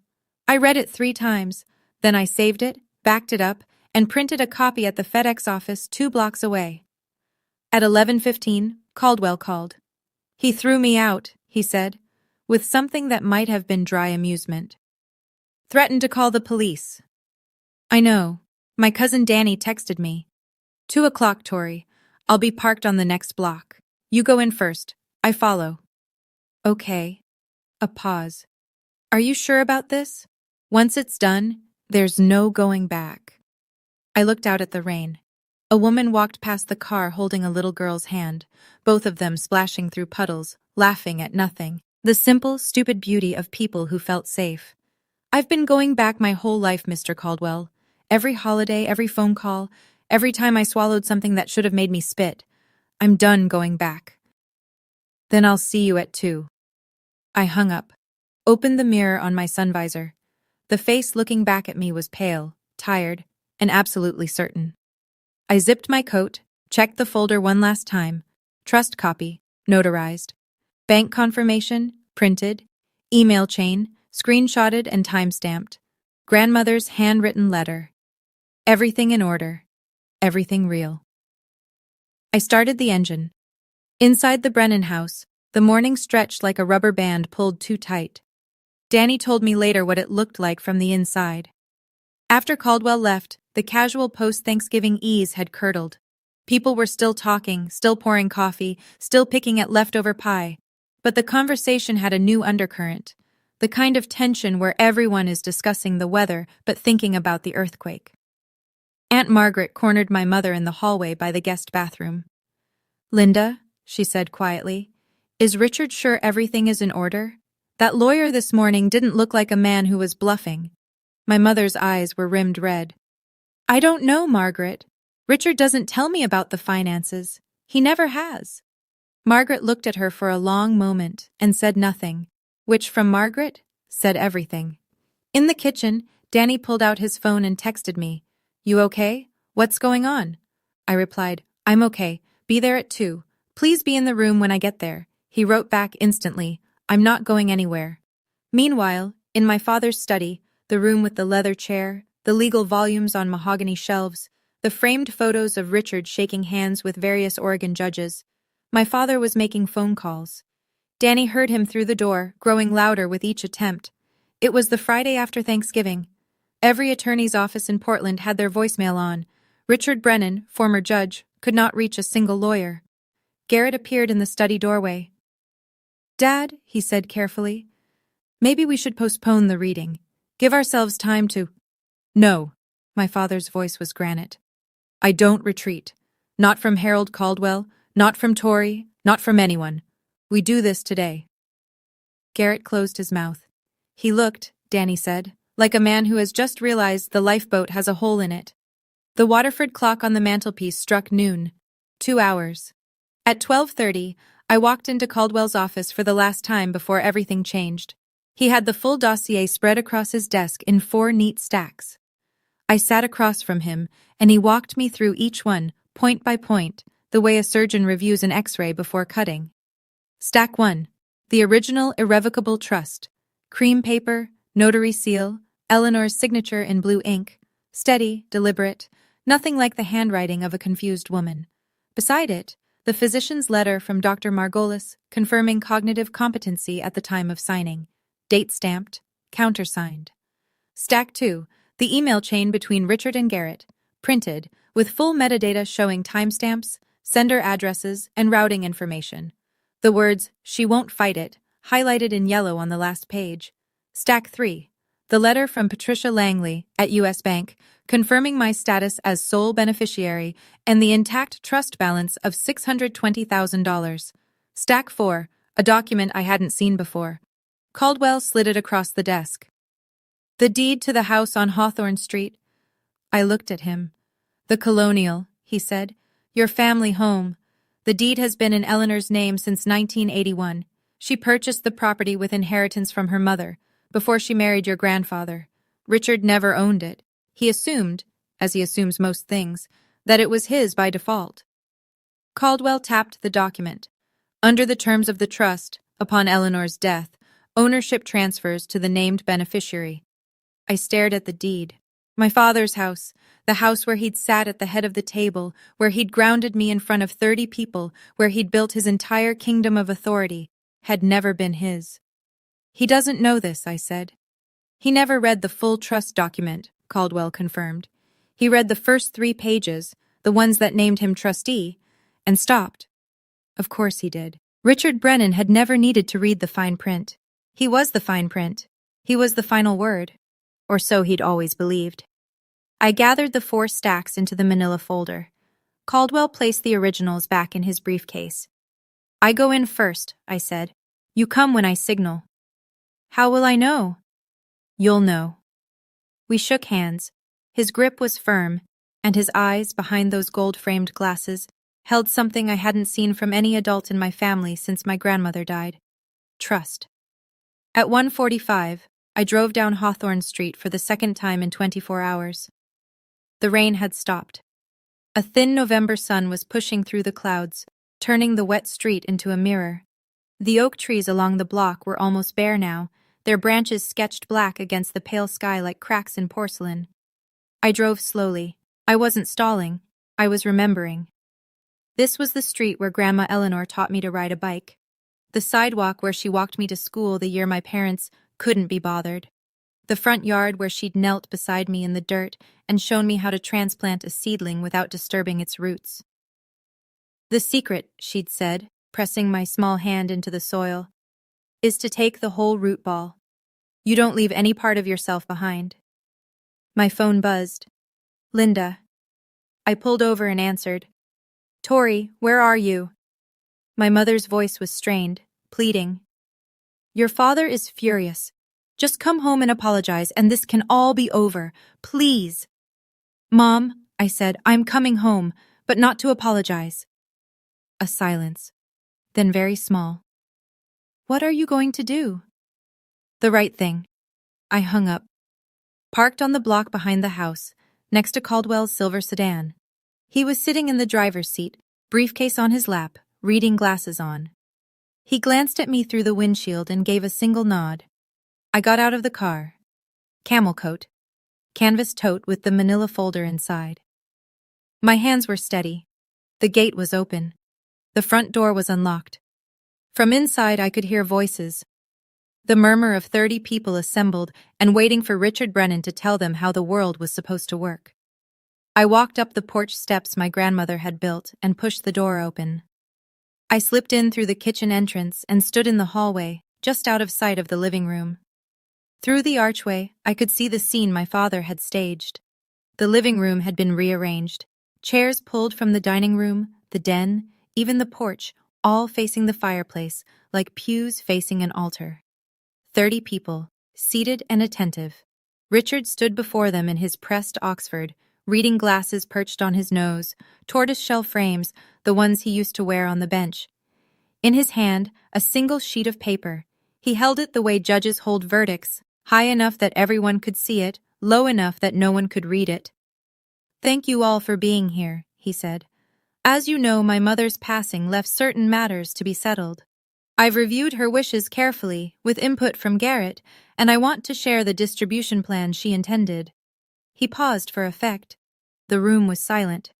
I read it 3 times, then I saved it, backed it up, and printed a copy at the FedEx office 2 blocks away." At 11:15, Caldwell called. "He threw me out," he said, with something that might have been dry amusement. "Threatened to call the police." "I know. My cousin Danny texted me. 2 o'clock, Tori. I'll be parked on the next block. You go in first. I follow." "Okay." A pause. "Are you sure about this? Once it's done, there's no going back." I looked out at the rain. A woman walked past the car holding a little girl's hand, both of them splashing through puddles, laughing at nothing. The simple, stupid beauty of people who felt safe. "I've been going back my whole life, Mr. Caldwell. Every holiday, every phone call, every time I swallowed something that should have made me spit. I'm done going back." "Then I'll see you at 2. I hung up, opened the mirror on my sun visor. The face looking back at me was pale, tired, and absolutely certain. I zipped my coat, checked the folder one last time. Trust copy, notarized. Bank confirmation, printed. Email chain, screenshotted and time-stamped. Grandmother's handwritten letter. Everything in order. Everything real. I started the engine. Inside the Brennan house, the morning stretched like a rubber band pulled too tight. Danny told me later what it looked like from the inside. After Caldwell left, the casual post-Thanksgiving ease had curdled. People were still talking, still pouring coffee, still picking at leftover pie. But the conversation had a new undercurrent, the kind of tension where everyone is discussing the weather but thinking about the earthquake. Aunt Margaret cornered my mother in the hallway by the guest bathroom. "Linda," she said quietly, "is Richard sure everything is in order? That lawyer this morning didn't look like a man who was bluffing." My mother's eyes were rimmed red. "I don't know, Margaret. Richard doesn't tell me about the finances. He never has." Margaret looked at her for a long moment and said nothing, which from Margaret said everything. In the kitchen, Danny pulled out his phone and texted me. "You okay? What's going on?" I replied, "I'm okay. Be there at 2. Please be in the room when I get there." He wrote back instantly, "I'm not going anywhere." Meanwhile, in my father's study, the room with the leather chair, the legal volumes on mahogany shelves, the framed photos of Richard shaking hands with various Oregon judges, my father was making phone calls. Danny heard him through the door, growing louder with each attempt. It was the Friday after Thanksgiving. Every attorney's office in Portland had their voicemail on. Richard Brennan, former judge, could not reach a single lawyer. Garrett appeared in the study doorway. "Dad," he said carefully, "maybe we should postpone the reading. Give ourselves time to—" "No," my father's voice was granite. "I don't retreat. Not from Harold Caldwell, not from Tori, not from anyone. We do this today." Garrett closed his mouth. He looked, Danny said, like a man who has just realized the lifeboat has a hole in it. The Waterford clock on the mantelpiece struck noon. 2 hours. At 12:30, I walked into Caldwell's office for the last time before everything changed. He had the full dossier spread across his desk in 4 neat stacks. I sat across from him, and he walked me through each one, point by point, the way a surgeon reviews an X-ray before cutting. Stack 1. The original irrevocable trust. Cream paper, notary seal, Eleanor's signature in blue ink. Steady, deliberate, nothing like the handwriting of a confused woman. Beside it, the physician's letter from Dr. Margolis confirming cognitive competency at the time of signing. Date stamped, countersigned. Stack 2. The email chain between Richard and Garrett, printed, with full metadata showing timestamps, sender addresses, and routing information. The words, "She won't fight it," highlighted in yellow on the last page. Stack 3. The letter from Patricia Langley at U.S. Bank, confirming my status as sole beneficiary and the intact trust balance of $620,000. Stack 4. A document I hadn't seen before. Caldwell slid it across the desk. "The deed to the house on Hawthorne Street." I looked at him. "The Colonial," he said. "Your family home. The deed has been in Eleanor's name since 1981. She purchased the property with inheritance from her mother, before she married your grandfather. Richard never owned it. He assumed, as he assumes most things, that it was his by default." Caldwell tapped the document. "Under the terms of the trust, upon Eleanor's death, ownership transfers to the named beneficiary." I stared at the deed. My father's house, the house where he'd sat at the head of the table, where he'd grounded me in front of 30 people, where he'd built his entire kingdom of authority, had never been his. "He doesn't know this," I said. "He never read the full trust document," Caldwell confirmed. "He read the first 3 pages, the ones that named him trustee, and stopped." Of course he did. Richard Brennan had never needed to read the fine print. He was the fine print. He was the final word. Or so he'd always believed. I gathered the 4 stacks into the manila folder. Caldwell placed the originals back in his briefcase. "I go in first," I said. "You come when I signal." "How will I know?" "You'll know." We shook hands. His grip was firm, and his eyes, behind those gold-framed glasses, held something I hadn't seen from any adult in my family since my grandmother died. Trust. At 1:45, I drove down Hawthorne Street for the second time in 24 hours. The rain had stopped. A thin November sun was pushing through the clouds, turning the wet street into a mirror. The oak trees along the block were almost bare now, their branches sketched black against the pale sky like cracks in porcelain. I drove slowly. I wasn't stalling. I was remembering. This was the street where Grandma Eleanor taught me to ride a bike. The sidewalk where she walked me to school the year my parents couldn't be bothered. The front yard where she'd knelt beside me in the dirt and shown me how to transplant a seedling without disturbing its roots. "The secret," she'd said, pressing my small hand into the soil, "is to take the whole root ball. You don't leave any part of yourself behind." My phone buzzed. "Linda." I pulled over and answered. "Tori, where are you?" My mother's voice was strained, pleading. "Your father is furious. Just come home and apologize, and this can all be over. Please." "Mom," I said, "I'm coming home, but not to apologize." A silence, then very small. "What are you going to do?" "The right thing." I hung up. Parked on the block behind the house, next to Caldwell's silver sedan. He was sitting in the driver's seat, briefcase on his lap, reading glasses on. He glanced at me through the windshield and gave a single nod. I got out of the car. Camel coat. Canvas tote with the manila folder inside. My hands were steady. The gate was open. The front door was unlocked. From inside I could hear voices. The murmur of 30 people assembled and waiting for Richard Brennan to tell them how the world was supposed to work. I walked up the porch steps my grandmother had built and pushed the door open. I slipped in through the kitchen entrance and stood in the hallway, just out of sight of the living room. Through the archway, I could see the scene my father had staged. The living room had been rearranged, chairs pulled from the dining room, the den, even the porch, all facing the fireplace, like pews facing an altar. 30 people, seated and attentive. Richard stood before them in his pressed Oxford, reading glasses perched on his nose, tortoiseshell frames, the ones he used to wear on the bench. In his hand, a single sheet of paper. He held it the way judges hold verdicts, high enough that everyone could see it, low enough that no one could read it. "Thank you all for being here," he said. "As you know, my mother's passing left certain matters to be settled. I've reviewed her wishes carefully, with input from Garrett, and I want to share the distribution plan she intended." He paused for effect. The room was silent.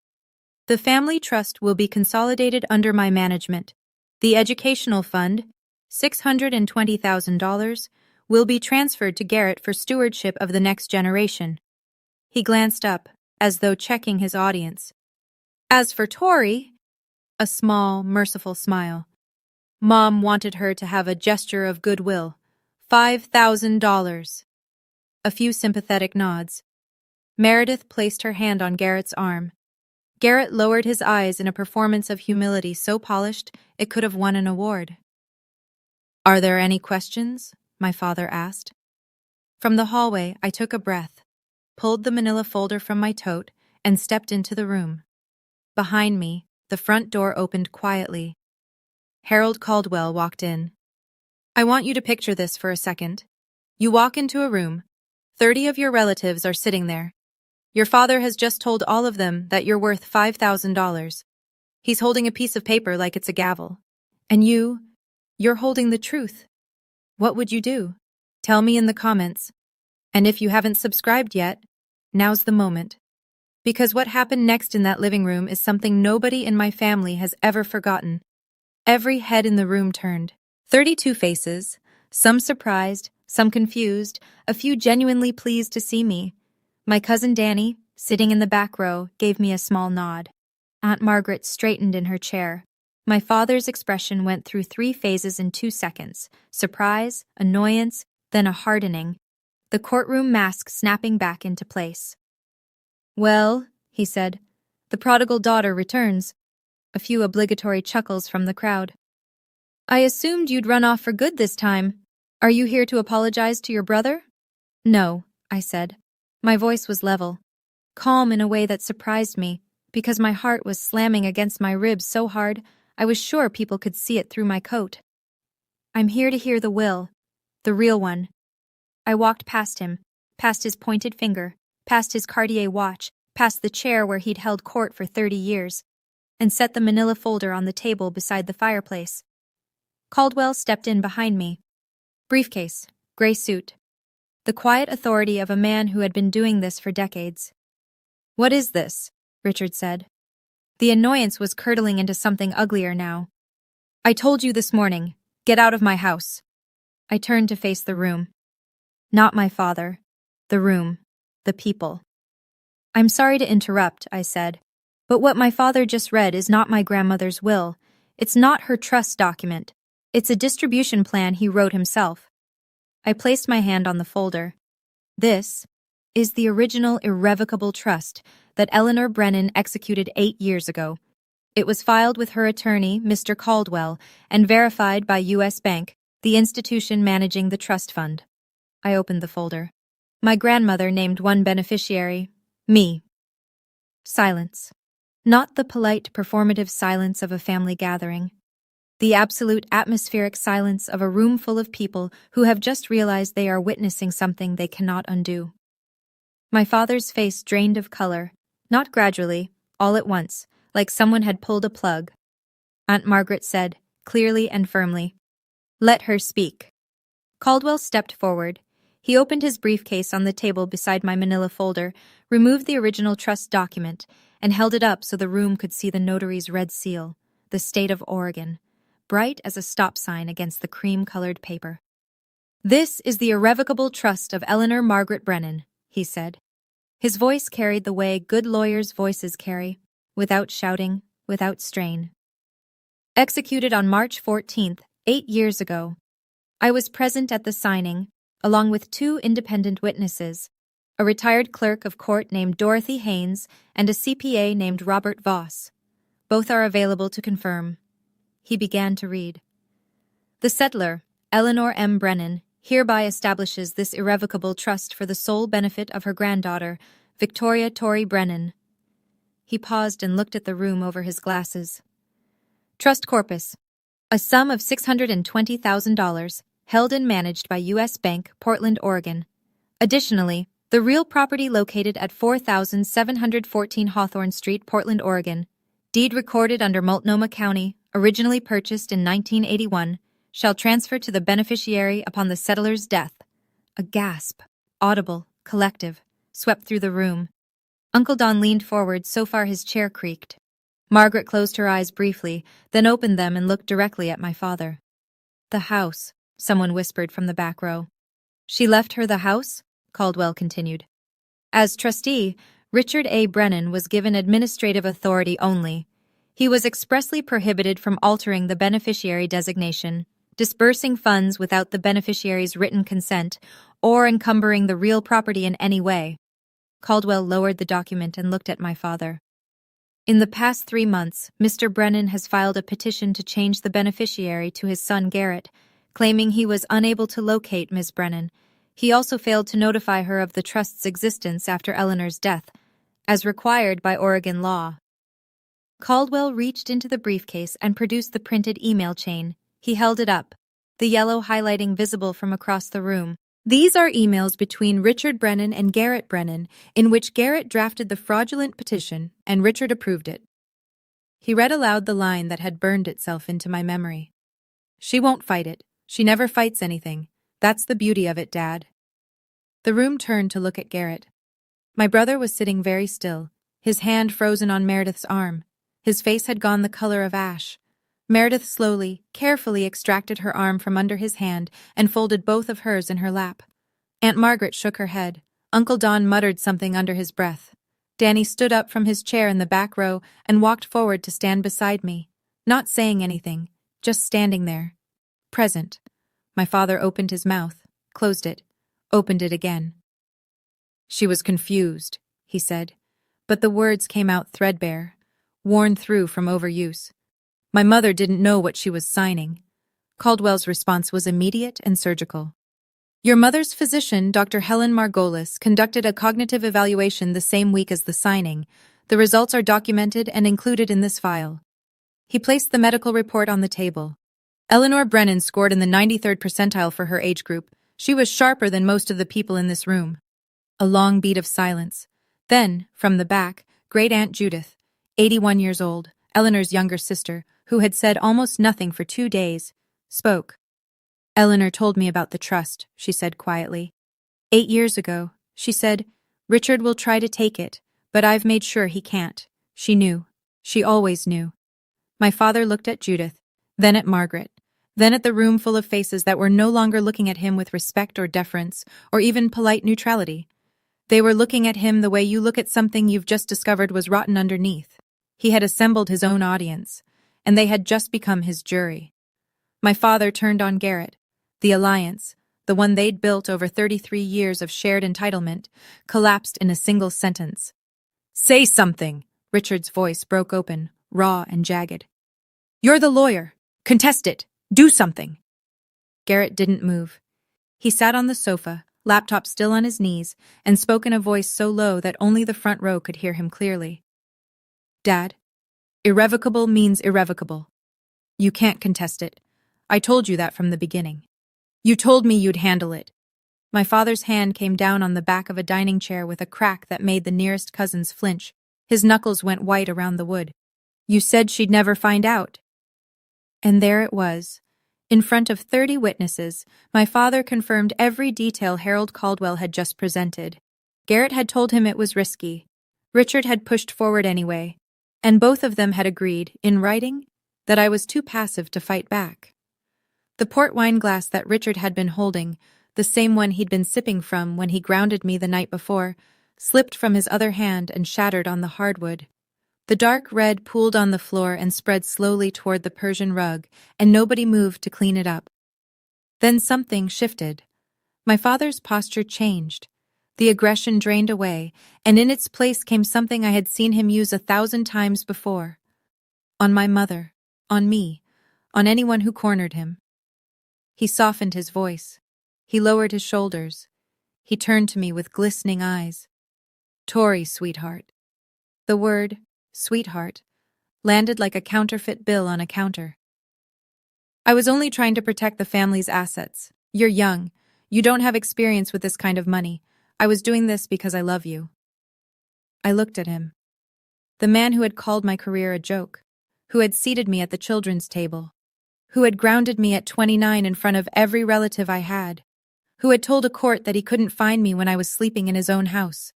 "The family trust will be consolidated under my management. The educational fund, $620,000, will be transferred to Garrett for stewardship of the next generation." He glanced up, as though checking his audience. "As for Tori," a small, merciful smile. "Mom wanted her to have a gesture of goodwill. $5,000. A few sympathetic nods. Meredith placed her hand on Garrett's arm. Garrett lowered his eyes in a performance of humility so polished it could have won an award. "Are there any questions?" my father asked. From the hallway, I took a breath, pulled the manila folder from my tote, and stepped into the room. Behind me, the front door opened quietly. Harold Caldwell walked in. "I want you to picture this for a second. You walk into a room. 30 of your relatives are sitting there. Your father has just told all of them that you're worth $5,000. He's holding a piece of paper like it's a gavel. And you're holding the truth. What would you do? Tell me in the comments. And if you haven't subscribed yet, now's the moment. Because what happened next in that living room is something nobody in my family has ever forgotten." Every head in the room turned. 32 faces, some surprised, some confused, a few genuinely pleased to see me. My cousin Danny, sitting in the back row, gave me a small nod. Aunt Margaret straightened in her chair. My father's expression went through 3 phases in 2 seconds: surprise, annoyance, then a hardening. The courtroom mask snapping back into place. "Well," he said, "the prodigal daughter returns." A few obligatory chuckles from the crowd. "I assumed you'd run off for good this time. Are you here to apologize to your brother?" "No," I said. My voice was level, calm in a way that surprised me, because my heart was slamming against my ribs so hard I was sure people could see it through my coat. "I'm here to hear the will, the real one." I walked past him, past his pointed finger, past his Cartier watch, past the chair where he'd held court for 30 years, and set the manila folder on the table beside the fireplace. Caldwell stepped in behind me. Briefcase, gray suit. The quiet authority of a man who had been doing this for decades. "What is this?" Richard said. The annoyance was curdling into something uglier now. "I told you this morning. Get out of my house." I turned to face the room. Not my father. The room. The people. "I'm sorry to interrupt," I said, "but what my father just read is not my grandmother's will. It's not her trust document. It's a distribution plan he wrote himself." I placed my hand on the folder. "This is the original irrevocable trust that Eleanor Brennan executed 8 years ago. It was filed with her attorney, Mr. Caldwell, and verified by U.S. Bank, the institution managing the trust fund." I opened the folder. My grandmother named one beneficiary, me. Silence. Not the polite, performative silence of a family gathering. The absolute atmospheric silence of a room full of people who have just realized they are witnessing something they cannot undo. My father's face drained of color, not gradually, all at once, like someone had pulled a plug. Aunt Margaret said, clearly and firmly, "Let her speak." Caldwell stepped forward. He opened his briefcase on the table beside my manila folder, removed the original trust document, and held it up so the room could see the notary's red seal, the state of Oregon, bright as a stop sign against the cream-colored paper. "This is the irrevocable trust of Eleanor Margaret Brennan," he said. His voice carried the way good lawyers' voices carry, without shouting, without strain. Executed on March 14th, 8 years ago. I was present at the signing, along with 2 independent witnesses, a retired clerk of court named Dorothy Haynes and a CPA named Robert Voss. Both are available to confirm. He began to read. The settlor, Eleanor M. Brennan, hereby establishes this irrevocable trust for the sole benefit of her granddaughter, Victoria Torrey Brennan. He paused and looked at the room over his glasses. Trust corpus. A sum of $620,000, held and managed by U.S. Bank, Portland, Oregon. Additionally, the real property located at 4714 Hawthorne Street, Portland, Oregon, deed recorded under Multnomah County, originally purchased in 1981, shall transfer to the beneficiary upon the settler's death. A gasp, audible, collective, swept through the room. Uncle Don leaned forward so far his chair creaked. Margaret closed her eyes briefly, then opened them and looked directly at my father. The house, someone whispered from the back row. She left her the house? Caldwell continued. As trustee, Richard A. Brennan was given administrative authority only. He was expressly prohibited from altering the beneficiary designation, disbursing funds without the beneficiary's written consent, or encumbering the real property in any way. Caldwell lowered the document and looked at my father. In the past 3 months, Mr. Brennan has filed a petition to change the beneficiary to his son Garrett, claiming he was unable to locate Ms. Brennan. He also failed to notify her of the trust's existence after Eleanor's death, as required by Oregon law. Caldwell reached into the briefcase and produced the printed email chain. He held it up, the yellow highlighting visible from across the room. These are emails between Richard Brennan and Garrett Brennan, in which Garrett drafted the fraudulent petition and Richard approved it. He read aloud the line that had burned itself into my memory. She won't fight it. She never fights anything. That's the beauty of it, Dad. The room turned to look at Garrett. My brother was sitting very still, his hand frozen on Meredith's arm. His face had gone the color of ash. Meredith slowly, carefully extracted her arm from under his hand and folded both of hers in her lap. Aunt Margaret shook her head. Uncle Don muttered something under his breath. Danny stood up from his chair in the back row and walked forward to stand beside me, not saying anything, just standing there. Present. My father opened his mouth, closed it, opened it again. She was confused, he said, but the words came out threadbare, worn through from overuse. My mother didn't know what she was signing. Caldwell's response was immediate and surgical. Your mother's physician, Dr. Helen Margolis, conducted a cognitive evaluation the same week as the signing. The results are documented and included in this file. He placed the medical report on the table. Eleanor Brennan scored in the 93rd percentile for her age group. She was sharper than most of the people in this room. A long beat of silence. Then, from the back, Great Aunt Judith, 81 years old, Eleanor's younger sister, who had said almost nothing for 2 days, spoke. Eleanor told me about the trust, she said quietly. 8 years ago, she said, Richard will try to take it, but I've made sure he can't. She knew. She always knew. My father looked at Judith, then at Margaret, then at the room full of faces that were no longer looking at him with respect or deference, or even polite neutrality. They were looking at him the way you look at something you've just discovered was rotten underneath. He had assembled his own audience, and they had just become his jury. My father turned on Garrett. The alliance, the one they'd built over 33 years of shared entitlement, collapsed in a single sentence. Say something! Richard's voice broke open, raw and jagged. You're the lawyer. Contest it. Do something. Garrett didn't move. He sat on the sofa, laptop still on his knees, and spoke in a voice so low that only the front row could hear him clearly. Dad, irrevocable means irrevocable. You can't contest it. I told you that from the beginning. You told me you'd handle it. My father's hand came down on the back of a dining chair with a crack that made the nearest cousins flinch. His knuckles went white around the wood. You said she'd never find out. And there it was. In front of 30 witnesses, my father confirmed every detail Harold Caldwell had just presented. Garrett had told him it was risky. Richard had pushed forward anyway, and both of them had agreed, in writing, that I was too passive to fight back. The port wine glass that Richard had been holding, the same one he'd been sipping from when he grounded me the night before, slipped from his other hand and shattered on the hardwood. The dark red pooled on the floor and spread slowly toward the Persian rug, and nobody moved to clean it up. Then something shifted. My father's posture changed. The aggression drained away, and in its place came something I had seen him use 1,000 times before. On my mother, on me, on anyone who cornered him. He softened his voice. He lowered his shoulders. He turned to me with glistening eyes. "Tori, sweetheart." The word, sweetheart, landed like a counterfeit bill on a counter. "I was only trying to protect the family's assets. You're young. You don't have experience with this kind of money. I was doing this because I love you." I looked at him. The man who had called my career a joke, who had seated me at the children's table, who had grounded me at 29 in front of every relative I had, who had told a court that he couldn't find me when I was sleeping in his own house.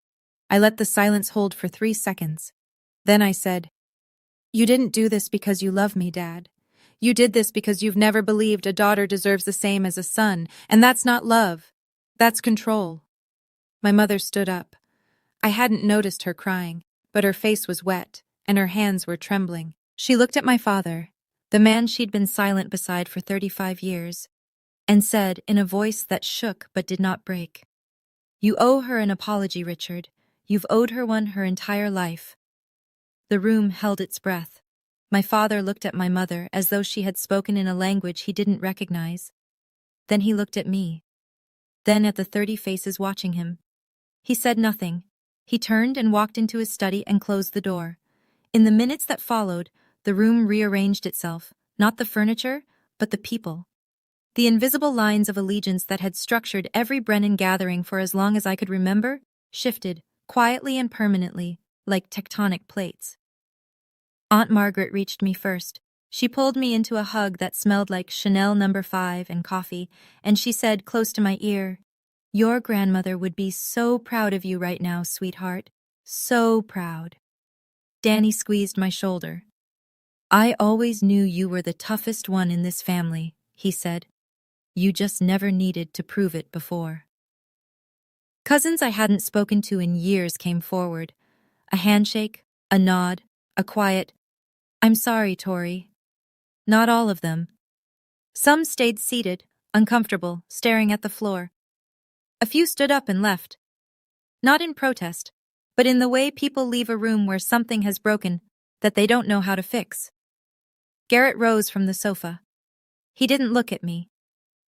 I let the silence hold for 3 seconds. Then I said, "You didn't do this because you love me, Dad. You did this because you've never believed a daughter deserves the same as a son, and that's not love. That's control." My mother stood up. I hadn't noticed her crying, but her face was wet, and her hands were trembling. She looked at my father, the man she'd been silent beside for 35 years, and said in a voice that shook but did not break, "You owe her an apology, Richard. You've owed her one her entire life." The room held its breath. My father looked at my mother as though she had spoken in a language he didn't recognize. Then he looked at me. Then at the 30 faces watching him. He said nothing. He turned and walked into his study and closed the door. In the minutes that followed, the room rearranged itself, not the furniture, but the people. The invisible lines of allegiance that had structured every Brennan gathering for as long as I could remember shifted, quietly and permanently, like tectonic plates. Aunt Margaret reached me first. She pulled me into a hug that smelled like Chanel No. 5 and coffee, and she said close to my ear, "Your grandmother would be so proud of you right now, sweetheart. So proud." Danny squeezed my shoulder. "I always knew you were the toughest one in this family," he said. "You just never needed to prove it before." Cousins I hadn't spoken to in years came forward. A handshake, a nod, a quiet, "I'm sorry, Tori." Not all of them. Some stayed seated, uncomfortable, staring at the floor. A few stood up and left. Not in protest, but in the way people leave a room where something has broken that they don't know how to fix. Garrett rose from the sofa. He didn't look at me.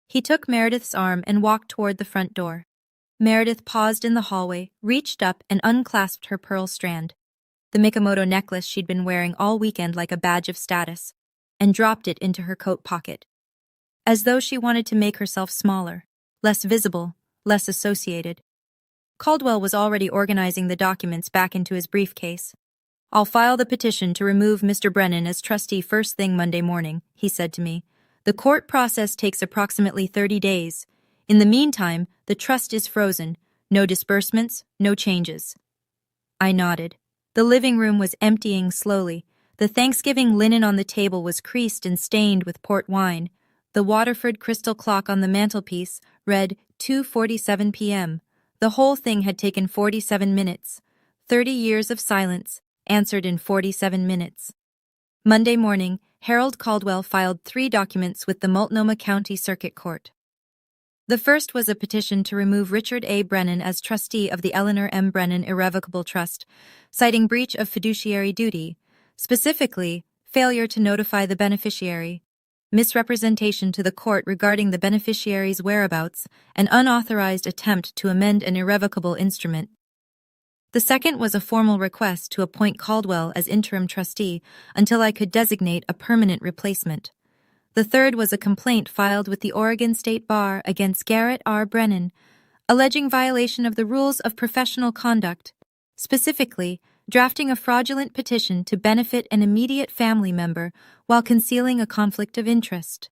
He took Meredith's arm and walked toward the front door. Meredith paused in the hallway, reached up and unclasped her pearl strand, the Mikomoto necklace she'd been wearing all weekend like a badge of status, and dropped it into her coat pocket. As though she wanted to make herself smaller, less visible, less associated. Caldwell was already organizing the documents back into his briefcase. "I'll file the petition to remove Mr. Brennan as trustee first thing Monday morning," he said to me. "The court process takes approximately 30 days. In the meantime, the trust is frozen. No disbursements, no changes." I nodded. The living room was emptying slowly. The Thanksgiving linen on the table was creased and stained with port wine. The Waterford crystal clock on the mantelpiece read 2:47 p.m. The whole thing had taken 47 minutes. 30 years of silence, answered in 47 minutes. Monday morning, Harold Caldwell filed 3 documents with the Multnomah County Circuit Court. The first was a petition to remove Richard A. Brennan as trustee of the Eleanor M. Brennan Irrevocable Trust, citing breach of fiduciary duty, specifically, failure to notify the beneficiary, misrepresentation to the court regarding the beneficiary's whereabouts, and unauthorized attempt to amend an irrevocable instrument. The second was a formal request to appoint Caldwell as interim trustee until I could designate a permanent replacement. The third was a complaint filed with the Oregon State Bar against Garrett R. Brennan, alleging violation of the rules of professional conduct, specifically drafting a fraudulent petition to benefit an immediate family member while concealing a conflict of interest.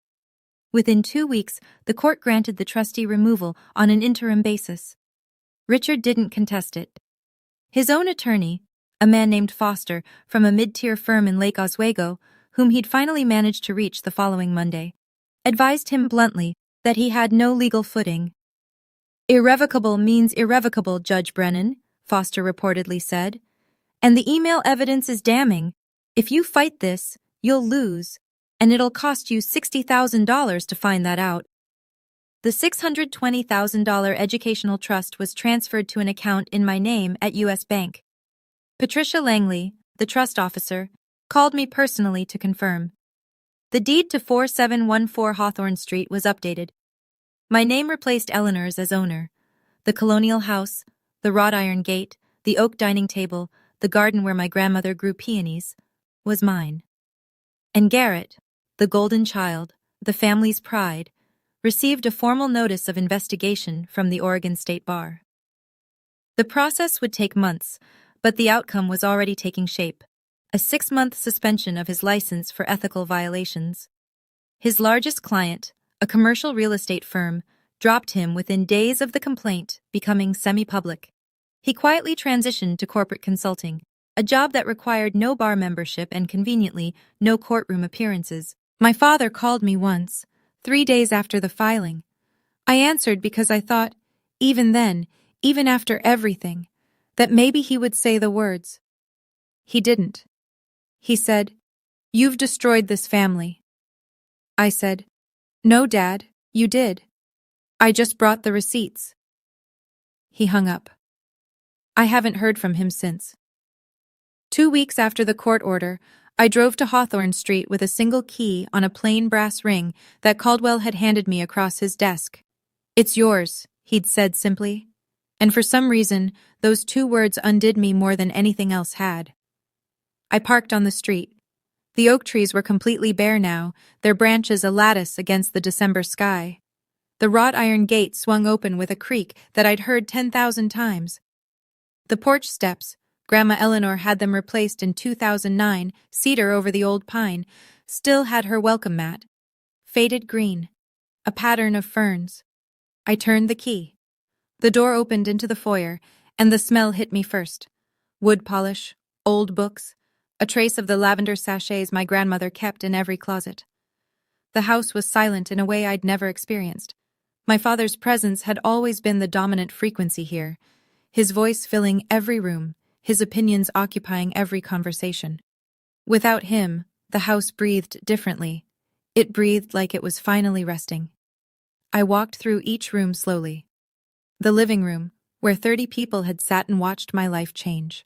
Within 2 weeks, the court granted the trustee removal on an interim basis. Richard didn't contest it. His own attorney, a man named Foster from a mid-tier firm in Lake Oswego, whom he'd finally managed to reach the following Monday, advised him bluntly that he had no legal footing. "Irrevocable means irrevocable, Judge Brennan," Foster reportedly said. And the email evidence is damning. If you fight this, you'll lose, and it'll cost you $60,000 to find that out. The $620,000 educational trust was transferred to an account in my name at U.S. Bank. Patricia Langley, the trust officer, called me personally to confirm. The deed to 4714 Hawthorne Street was updated. My name replaced Eleanor's as owner. The colonial house, the wrought iron gate, the oak dining table, the garden where my grandmother grew peonies, was mine. And Garrett, the golden child, the family's pride, received a formal notice of investigation from the Oregon State Bar. The process would take months, but the outcome was already taking shape: a 6-month suspension of his license for ethical violations. His largest client, a commercial real estate firm, dropped him within days of the complaint becoming semi-public. He quietly transitioned to corporate consulting, a job that required no bar membership and, conveniently, no courtroom appearances. My father called me once, 3 days after the filing. I answered because I thought, even then, even after everything, that maybe he would say the words. He didn't. He said, "You've destroyed this family." I said, "No, Dad, you did. I just brought the receipts." He hung up. I haven't heard from him since. 2 weeks after the court order, I drove to Hawthorne Street with a single key on a plain brass ring that Caldwell had handed me across his desk. "It's yours," he'd said simply. And for some reason, those 2 words undid me more than anything else had. I parked on the street. The oak trees were completely bare now, their branches a lattice against the December sky. The wrought iron gate swung open with a creak that I'd heard 10,000 times. The porch steps, Grandma Eleanor had them replaced in 2009, cedar over the old pine, still had her welcome mat. Faded green, a pattern of ferns. I turned the key. The door opened into the foyer, and the smell hit me first. Wood polish, old books, a trace of the lavender sachets my grandmother kept in every closet. The house was silent in a way I'd never experienced. My father's presence had always been the dominant frequency here, his voice filling every room, his opinions occupying every conversation. Without him, the house breathed differently. It breathed like it was finally resting. I walked through each room slowly. The living room, where 30 people had sat and watched my life change.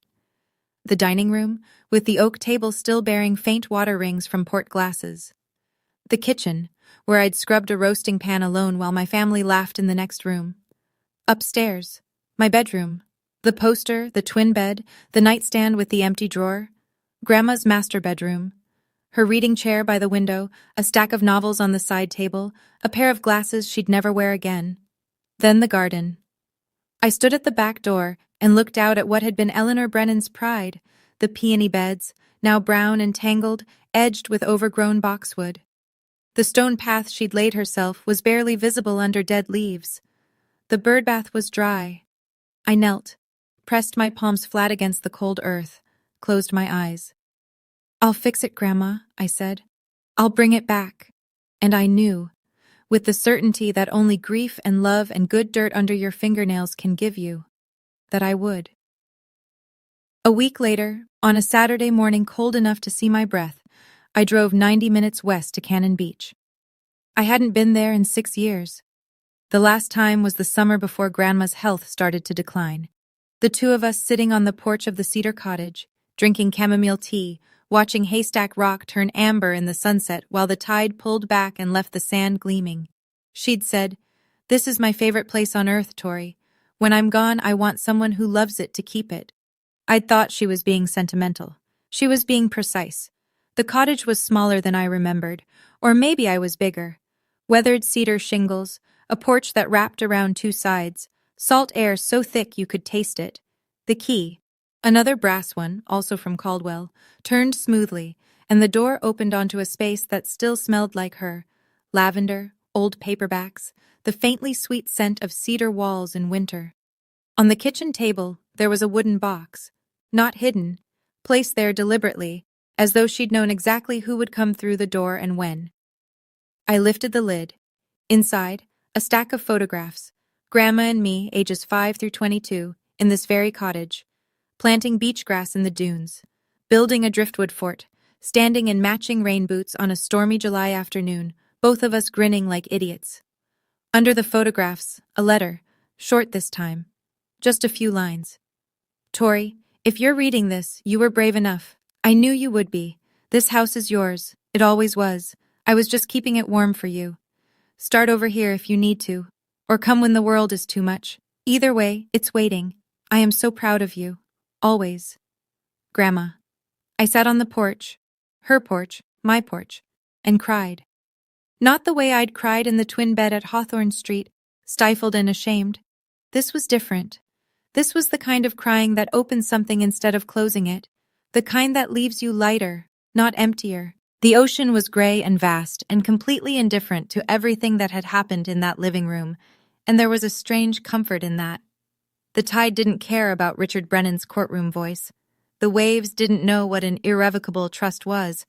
The dining room, with the oak table still bearing faint water rings from port glasses. The kitchen, where I'd scrubbed a roasting pan alone while my family laughed in the next room. Upstairs, my bedroom. The poster, the twin bed, the nightstand with the empty drawer. Grandma's master bedroom. Her reading chair by the window, a stack of novels on the side table, a pair of glasses she'd never wear again. Then the garden. I stood at the back door and looked out at what had been Eleanor Brennan's pride, the peony beds, now brown and tangled, edged with overgrown boxwood. The stone path she'd laid herself was barely visible under dead leaves. The birdbath was dry. I knelt, pressed my palms flat against the cold earth, closed my eyes. "I'll fix it, Grandma," I said. "I'll bring it back." And I knew, with the certainty that only grief and love and good dirt under your fingernails can give you, that I would. A week later, on a Saturday morning cold enough to see my breath, I drove 90 minutes west to Cannon Beach. I hadn't been there in 6 years. The last time was the summer before Grandma's health started to decline. The 2 of us sitting on the porch of the cedar cottage, drinking chamomile tea, watching Haystack Rock turn amber in the sunset while the tide pulled back and left the sand gleaming. She'd said, "This is my favorite place on earth, Tori. When I'm gone, I want someone who loves it to keep it." I'd thought she was being sentimental. She was being precise. The cottage was smaller than I remembered, or maybe I was bigger. Weathered cedar shingles, a porch that wrapped around 2 sides, salt air so thick you could taste it. The key, another brass one, also from Caldwell, turned smoothly, and the door opened onto a space that still smelled like her. Lavender, old paperbacks, the faintly sweet scent of cedar walls in winter. On the kitchen table, there was a wooden box, not hidden, placed there deliberately, as though she'd known exactly who would come through the door and when. I lifted the lid. Inside, a stack of photographs. Grandma and me, ages 5 through 22, in this very cottage, planting beach grass in the dunes, building a driftwood fort, standing in matching rain boots on a stormy July afternoon, both of us grinning like idiots. Under the photographs, a letter, short this time, just a few lines. Tori, if you're reading this, you were brave enough. I knew you would be. This house is yours. It always was. I was just keeping it warm for you. Start over here if you need to, or come when the world is too much. Either way, it's waiting. I am so proud of you. Always. Grandma. I sat on the porch, her porch, my porch, and cried. Not the way I'd cried in the twin bed at Hawthorne Street, stifled and ashamed. This was different. This was the kind of crying that opens something instead of closing it, the kind that leaves you lighter, not emptier. The ocean was gray and vast and completely indifferent to everything that had happened in that living room, and there was a strange comfort in that. The tide didn't care about Richard Brennan's courtroom voice. The waves didn't know what an irrevocable trust was.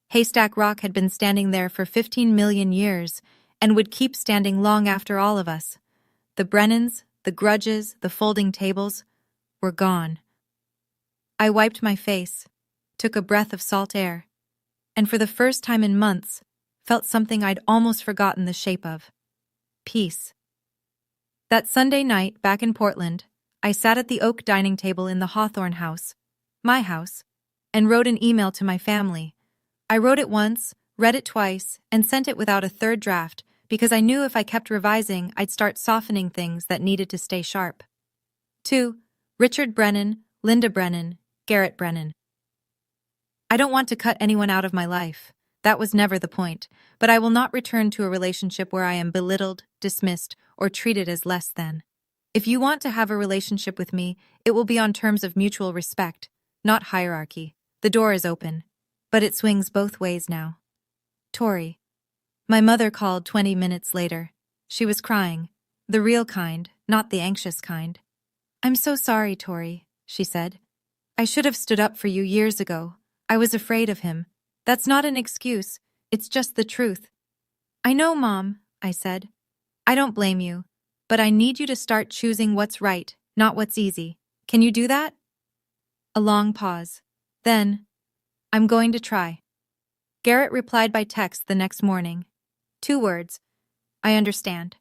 Haystack Rock had been standing there for 15 million years and would keep standing long after all of us. The Brennans, the grudges, the folding tables were gone. I wiped my face, took a breath of salt air, and for the first time in months, felt something I'd almost forgotten the shape of. Peace. That Sunday night, back in Portland, I sat at the oak dining table in the Hawthorne house, my house, and wrote an email to my family. I wrote it once, read it twice, and sent it without a third draft because I knew if I kept revising, I'd start softening things that needed to stay sharp. To Richard Brennan, Linda Brennan, Garrett Brennan. I don't want to cut anyone out of my life. That was never the point, but I will not return to a relationship where I am belittled, dismissed, or treated as less than. If you want to have a relationship with me, it will be on terms of mutual respect, not hierarchy. The door is open, but it swings both ways now. Tori. My mother called 20 minutes later. She was crying, the real kind, not the anxious kind. I'm so sorry, Tori, she said. I should have stood up for you years ago. I was afraid of him. That's not an excuse, it's just the truth. I know, Mom, I said. I don't blame you, but I need you to start choosing what's right, not what's easy. Can you do that? A long pause. Then, I'm going to try. Garrett replied by text the next morning. 2 words. I understand.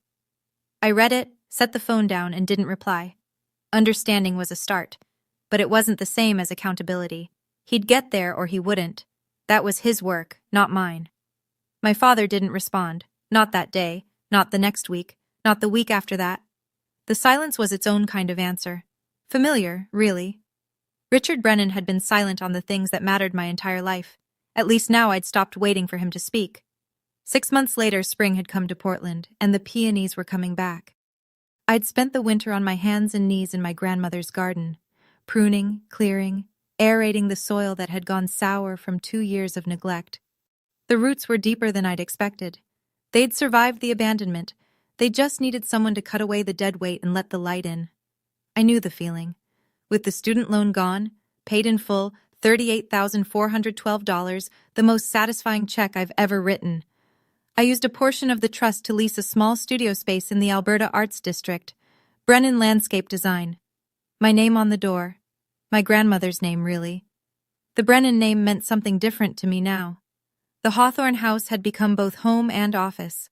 I read it, set the phone down, and didn't reply. Understanding was a start, but it wasn't the same as accountability. He'd get there or he wouldn't. That was his work, not mine. My father didn't respond. Not that day, not the next week, not the week after that. The silence was its own kind of answer. Familiar, really. Richard Brennan had been silent on the things that mattered my entire life. At least now I'd stopped waiting for him to speak. 6 months later, spring had come to Portland, and the peonies were coming back. I'd spent the winter on my hands and knees in my grandmother's garden, pruning, clearing, aerating the soil that had gone sour from 2 years of neglect. The roots were deeper than I'd expected. They'd survived the abandonment. They just needed someone to cut away the dead weight and let the light in. I knew the feeling. With the student loan gone, paid in full, $38,412, the most satisfying check I've ever written. I used a portion of the trust to lease a small studio space in the Alberta Arts District, Brennan Landscape Design. My name on the door. My grandmother's name, really. The Brennan name meant something different to me now. The Hawthorne house had become both home and office.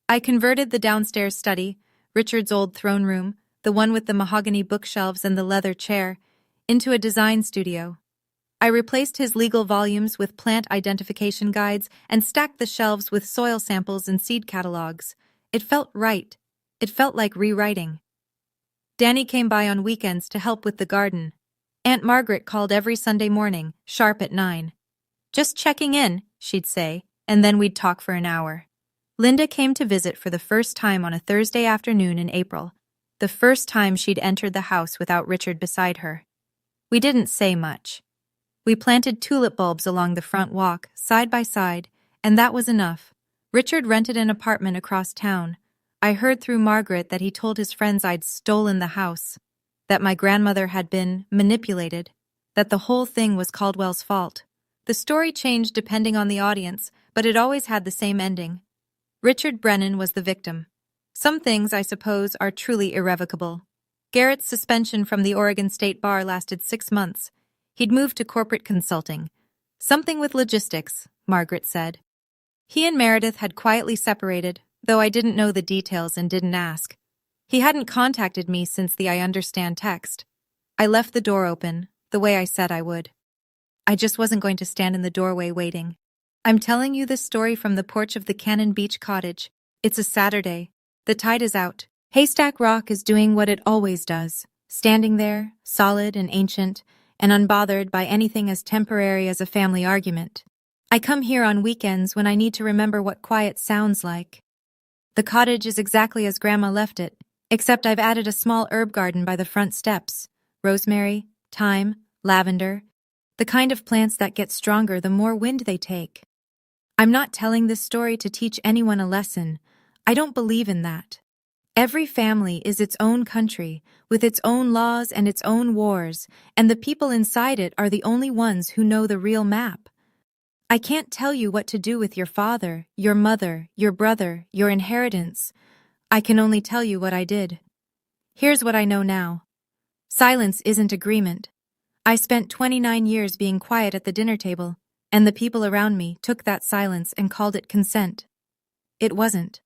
I converted the downstairs study, Richard's old throne room, the one with the mahogany bookshelves and the leather chair, into a design studio. I replaced his legal volumes with plant identification guides and stacked the shelves with soil samples and seed catalogs. It felt right. It felt like rewriting. Danny came by on weekends to help with the garden. Aunt Margaret called every Sunday morning, sharp at 9. Just checking in, she'd say, and then we'd talk for an hour. Linda came to visit for the first time on a Thursday afternoon in April, the first time she'd entered the house without Richard beside her. We didn't say much. We planted tulip bulbs along the front walk, side by side, and that was enough. Richard rented an apartment across town. I heard through Margaret that he told his friends I'd stolen the house, that my grandmother had been manipulated, that the whole thing was Caldwell's fault. The story changed depending on the audience, but it always had the same ending. Richard Brennan was the victim. Some things, I suppose, are truly irrevocable. Garrett's suspension from the Oregon State Bar lasted 6 months. He'd moved to corporate consulting. Something with logistics, Margaret said. He and Meredith had quietly separated, though I didn't know the details and didn't ask. He hadn't contacted me since the I understand text. I left the door open, the way I said I would. I just wasn't going to stand in the doorway waiting. I'm telling you this story from the porch of the Cannon Beach cottage. It's a Saturday. The tide is out. Haystack Rock is doing what it always does, standing there, solid and ancient, and unbothered by anything as temporary as a family argument. I come here on weekends when I need to remember what quiet sounds like. The cottage is exactly as Grandma left it, except I've added a small herb garden by the front steps. Rosemary, thyme, lavender, the kind of plants that get stronger the more wind they take. I'm not telling this story to teach anyone a lesson. I don't believe in that. Every family is its own country, with its own laws and its own wars, and the people inside it are the only ones who know the real map. I can't tell you what to do with your father, your mother, your brother, your inheritance. I can only tell you what I did. Here's what I know now. Silence isn't agreement. I spent 29 years being quiet at the dinner table, and the people around me took that silence and called it consent. It wasn't.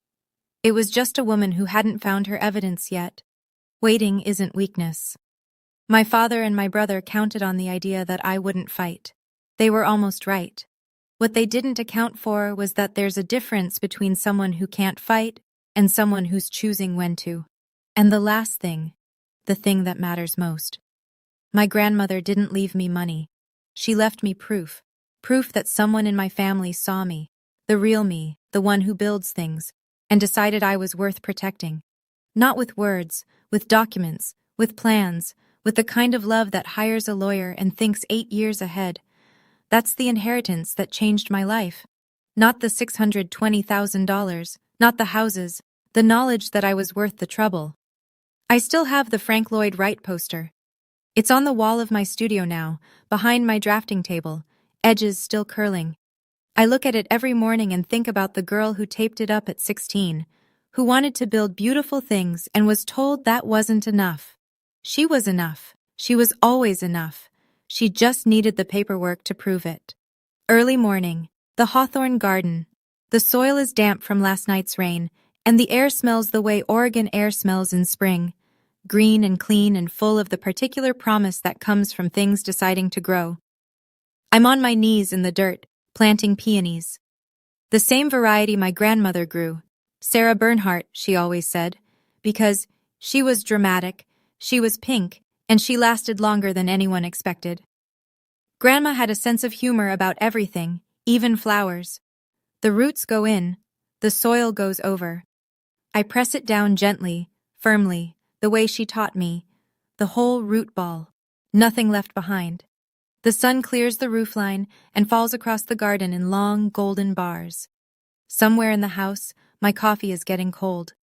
It was just a woman who hadn't found her evidence yet. Waiting isn't weakness. My father and my brother counted on the idea that I wouldn't fight. They were almost right. What they didn't account for was that there's a difference between someone who can't fight and someone who's choosing when to. And the last thing, the thing that matters most. My grandmother didn't leave me money. She left me proof. Proof that someone in my family saw me, the real me, the one who builds things, and decided I was worth protecting. Not with words, with documents, with plans, with the kind of love that hires a lawyer and thinks 8 years ahead. That's the inheritance that changed my life. Not the $620,000, not the houses, the knowledge that I was worth the trouble. I still have the Frank Lloyd Wright poster. It's on the wall of my studio now, behind my drafting table, edges still curling. I look at it every morning and think about the girl who taped it up at 16, who wanted to build beautiful things and was told that wasn't enough. She was enough. She was always enough. She just needed the paperwork to prove it. Early morning, the hawthorn garden. The soil is damp from last night's rain, and the air smells the way Oregon air smells in spring. Green and clean and full of the particular promise that comes from things deciding to grow. I'm on my knees in the dirt, planting peonies. The same variety my grandmother grew. Sarah Bernhardt, she always said, because she was dramatic, she was pink, and she lasted longer than anyone expected. Grandma had a sense of humor about everything, even flowers. The roots go in, the soil goes over. I press it down gently, firmly, the way she taught me, the whole root ball, nothing left behind. The sun clears the roofline and falls across the garden in long, golden bars. Somewhere in the house, my coffee is getting cold.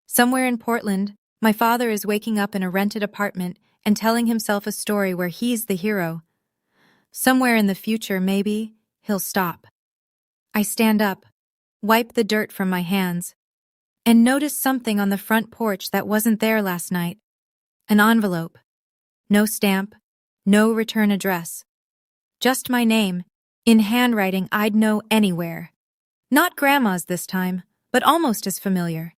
Somewhere in Portland, my father is waking up in a rented apartment and telling himself a story where he's the hero. Somewhere in the future, maybe, he'll stop. I stand up, wipe the dirt from my hands, and notice something on the front porch that wasn't there last night. An envelope. No stamp, no return address. Just my name, in handwriting I'd know anywhere. Not Grandma's this time, but almost as familiar.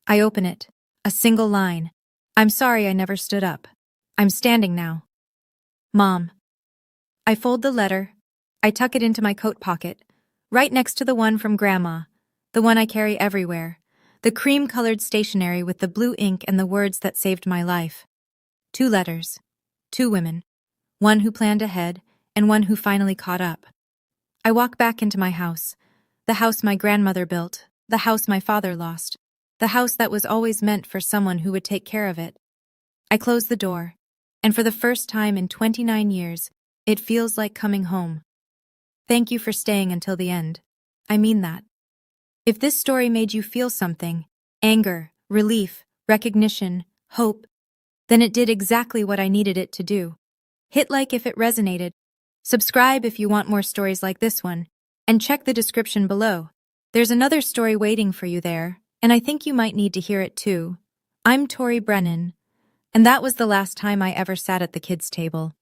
I open it, a single line. I'm sorry I never stood up. I'm standing now. Mom. I fold the letter. I tuck it into my coat pocket, right next to the one from Grandma, the one I carry everywhere. The cream-colored stationery with the blue ink and the words that saved my life. 2 letters. 2 women. One who planned ahead, and one who finally caught up. I walk back into my house. The house my grandmother built. The house my father lost. The house that was always meant for someone who would take care of it. I close the door, and for the first time in 29 years, it feels like coming home. Thank you for staying until the end. I mean that. If this story made you feel something, anger, relief, recognition, hope, then it did exactly what I needed it to do. Hit like if it resonated. Subscribe if you want more stories like this one, and check the description below. There's another story waiting for you there, and I think you might need to hear it too. I'm Tori Brennan. And that was the last time I ever sat at the kids' table.